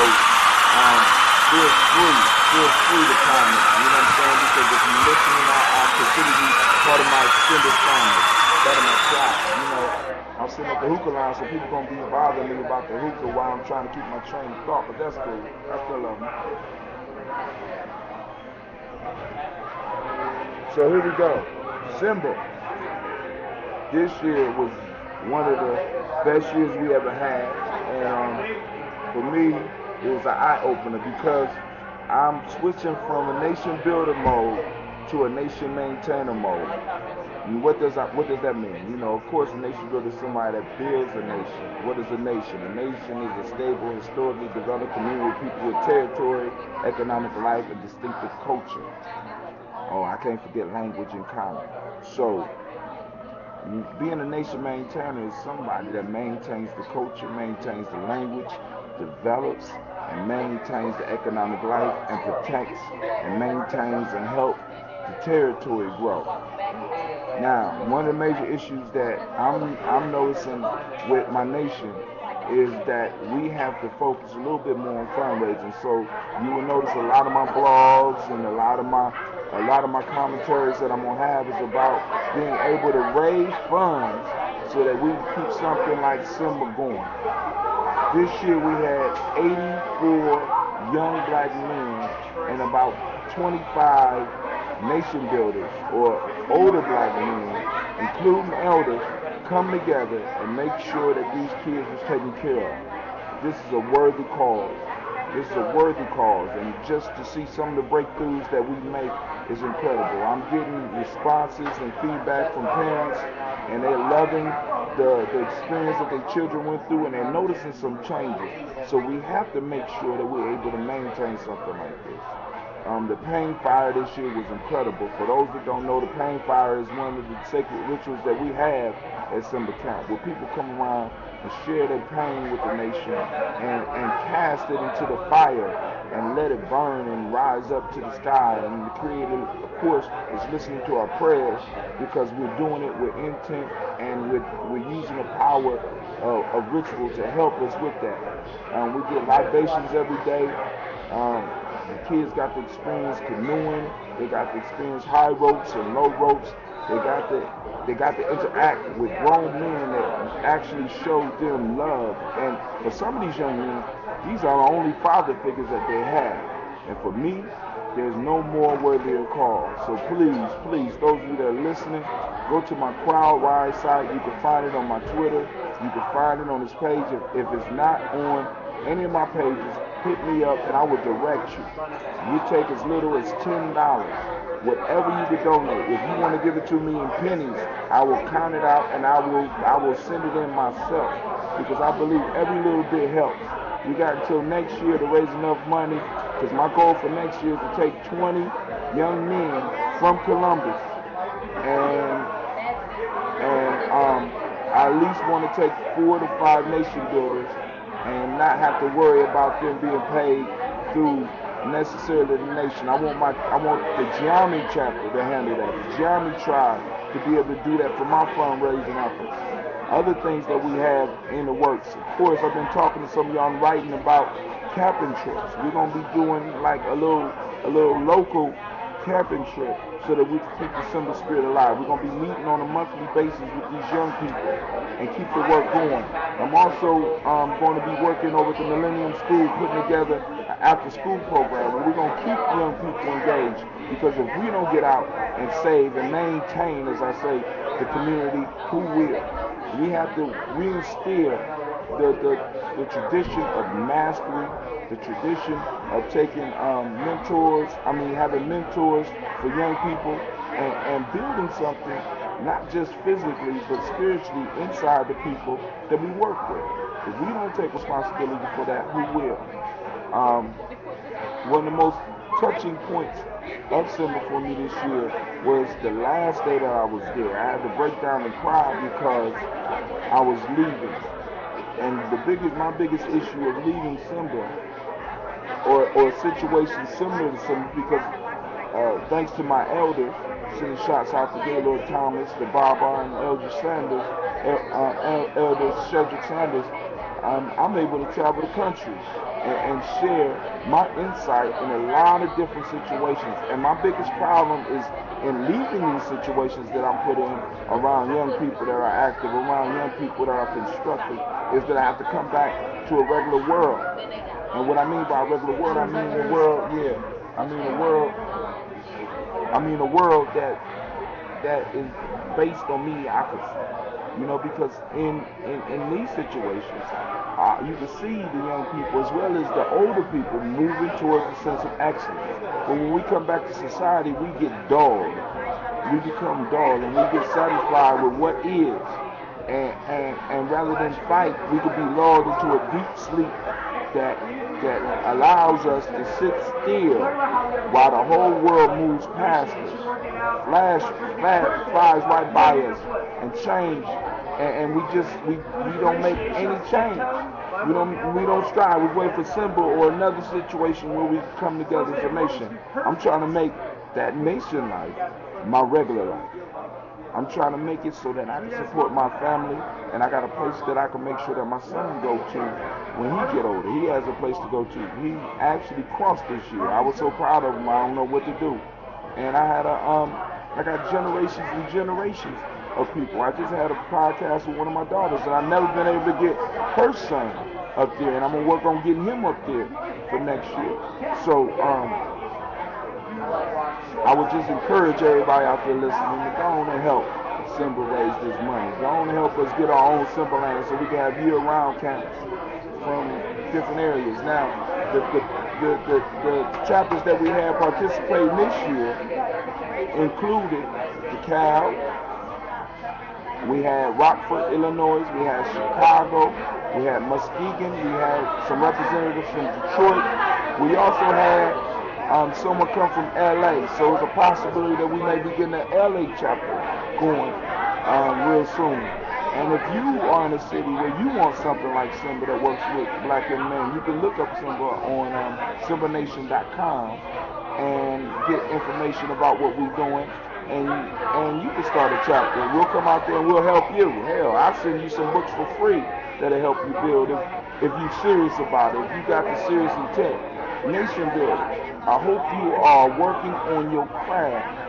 feel free to comment. You know what I'm saying? Because if you're listening, I consider you part of my extended family, part of my tribe. You know, I'm sitting at the hookah lounge, so people gonna be bothering me about the hookah while I'm trying to keep my train of thought. But that's cool. I still love them. So here we go. Simba. This year was one of the best years we ever had, and for me, it was an eye-opener because I'm switching from a nation builder mode to a nation maintainer mode. And what does that mean? You know, of course, a nation builder is somebody that builds a nation. What is a nation? A nation is a stable, historically developed community of people with territory, economic life, and distinctive culture. Oh, I can't forget language in common. So, being a nation maintainer is somebody that maintains the culture, maintains the language, develops and maintains the economic life, and protects and maintains and helps the territory grow. Now, one of the major issues that I'm noticing with my nation is that we have to focus a little bit more on fundraising. So you will notice a lot of my blogs and a lot of my commentaries that I'm gonna have is about being able to raise funds so that we can keep something like Simba going. This year we had 84 young black men and about 25 nation builders or older black men, including elders, come together and make sure that these kids is taken care of. This is a worthy cause. This is a worthy cause, and just to see some of the breakthroughs that we make is incredible. I'm getting responses and feedback from parents, and they're loving the experience that their children went through, and they're noticing some changes. So we have to make sure that we're able to maintain something like this. The Pain Fire this year was incredible. For those that don't know, the Pain Fire is one of the sacred rituals that we have at Simba Camp, where people come around and share their pain with the nation and cast it into the fire and let it burn and rise up to the sky. And the Creator, of course, is listening to our prayers because we're doing it with intent and we're using the power of ritual to help us with that. We get libations every day. The kids got to experience canoeing. They got to experience high ropes and low ropes. They got to interact with grown men that actually show them love. And for some of these young men, these are the only father figures that they have. And for me, there's no more worthy of call. So please, those of you that are listening, go to my Crowd Ride site. You can find it on my Twitter. You can find it on this page. If it's not on any of my pages, hit me up and I will direct you. You take as little as $10. Whatever you can donate. If you want to give it to me in pennies, I will count it out and I will send it in myself, because I believe every little bit helps. We got until next year to raise enough money, because my goal for next year is to take 20 young men from Columbus and I at least want to take 4 to 5 nation builders and not have to worry about them being paid through necessarily the nation. I want the Gianni chapter to handle that, the Gianni tribe to be able to do that for my fundraising efforts. Other things that we have in the works. Of course, I've been talking to some of y'all writing about camping trips. We're gonna be doing like a little local camping trip so that we can keep the Simba spirit alive. We're going to be meeting on a monthly basis with these young people and keep the work going. I'm also going to be working over at the Millennium School, putting together an after-school program where we're going to keep young people engaged, because if we don't get out and save and maintain, as I say, the community, who will? We have to reinstill the tradition of mastery, the tradition of taking having mentors for young people and building something, not just physically, but spiritually inside the people that we work with. If we don't take responsibility for that, who will? One of the most touching points of Simba for me this year was the last day that I was there. I had to break down and cry because I was leaving. And my biggest issue of leaving Simba, or a situation similar to Simba, because thanks to my elders, sending shots out to Gaylord Thomas, the Baba, and Elder Sanders, Elder Cedric Sanders, I'm able to travel the country and share my insight in a lot of different situations. And my biggest problem is in leaving these situations that I'm put in around young people that are active, around young people that are constructive, is that I have to come back to a regular world. And what I mean by a regular world, I mean a world that is based on mediocrity. Because in these situations, you can see the young people as well as the older people moving towards a sense of excellence. But when we come back to society, we get dulled. We become dull, and we get satisfied with what is. And rather than fight, we could be lulled into a deep sleep that allows us to sit still while the whole world moves past us, flies right by us, and change. And we don't make any change. We don't strive. We wait for Simba or another situation where we come together as a nation. I'm trying to make that nation life my regular life. I'm trying to make it so that I can support my family, and I got a place that I can make sure that my son go to when he get older. He has a place to go to. He actually crossed this year. I was so proud of him. I don't know what to do. And I got generations and generations of people. I just had a podcast with one of my daughters, and I've never been able to get her son up there, and I'm gonna work on getting him up there for next year. So I would just encourage everybody out there listening to go on and help Simba raise this money. Go on and help us get our own Simba land so we can have year-round camps from different areas. Now, the chapters that we had participating this year included DeKalb, we had Rockford, Illinois, we had Chicago, we had Muskegon, we had some representatives from Detroit. We also had someone come from LA, so it's a possibility that we may be getting an LA chapter going real soon. And if you are in a city where you want something like Simba that works with black young men, you can look up Simba on SimbaNation.com and get information about what we're doing. And you can start a chapter. We'll come out there and we'll help you. Hell, I'll send you some books for free that'll help you build if you're serious about it, if you got the serious intent. Nation builders, I hope you are working on your craft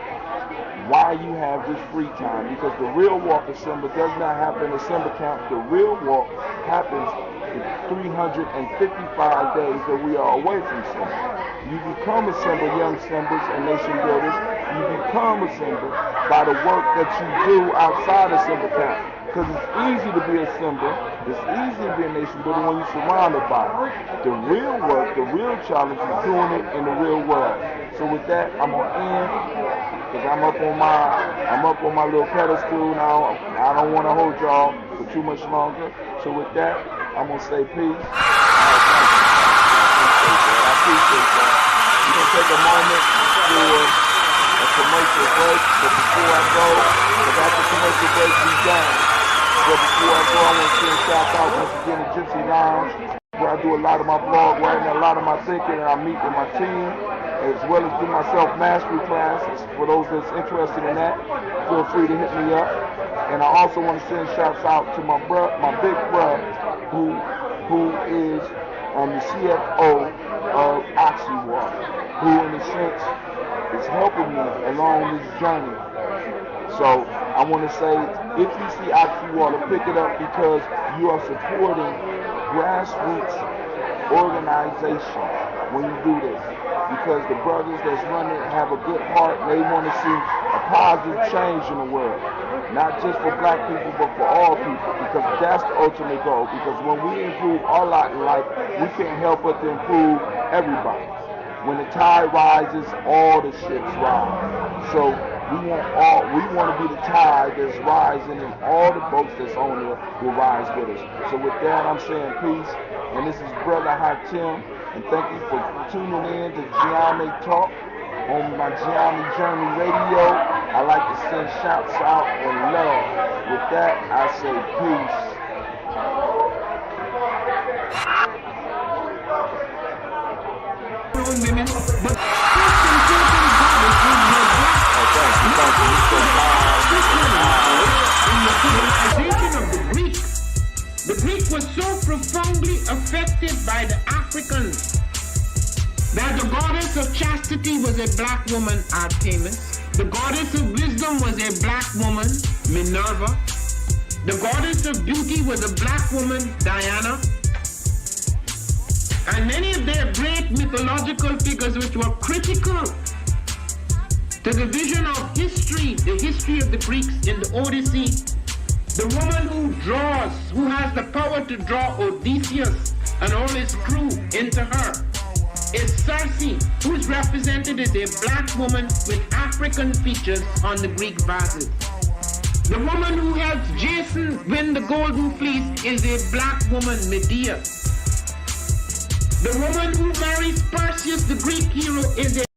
while you have this free time, because the real walk of Simba does not happen at Simba camp. The real walk happens in 355 days that we are away from Simba. You become a Simba, young Simbas and nation builders. You become a Simba by the work that you do outside of Simba camp. Because it's easy to be a Simba, it's easy to be a nation builder when you're surrounded by it. The real work, the real challenge is doing it in the real world. So with that, I'm gonna end, because I'm up on my little pedestal now. I don't want to hold y'all for too much longer. So with that, I'm gonna say peace. I appreciate that. We're gonna take a moment for a commercial break, but before I go, because after commercial break, we done. But before I go, I want to send a shout out once again to Gypsy Lounge, where I do a lot of my blog writing, a lot of my thinking, and I meet with my team, as well as do my self-mastery classes. For those that's interested in that, feel free to hit me up. And I also want to send shouts out to my big brother, who is the CFO of Oxywater, who in a sense is helping me along this journey. So I want to say, if you see Oxy Water, pick it up because you are supporting grassroots organization when you do this. Because the brothers that's running it have a good heart. They want to see a positive change in the world. Not just for black people, but for all people. Because that's the ultimate goal. Because when we improve our lot in life, we can't help but to improve everybody. When the tide rises, all the ships rise. So we want to be the tide that's rising, and all the boats that's on there will rise with us. So with that, I'm saying peace. And this is Brother Hatim. And thank you for tuning in to Gianni Talk on my Gianni Journey Radio. I like to send shouts out and love. With that, I say peace. Women, but the Greek was so profoundly affected by the Africans that the goddess of chastity was a black woman, Artemis. The goddess of wisdom was a black woman, Minerva. The goddess of beauty was a black woman, Diana. And many of their great mythological figures which were critical to the vision of history, the history of the Greeks in the Odyssey. The woman who draws, who has the power to draw Odysseus and all his crew into her, is Circe, who is represented as a black woman with African features on the Greek vases. The woman who helps Jason win the Golden Fleece is a black woman, Medea. The woman who marries Perseus, the Greek hero, is a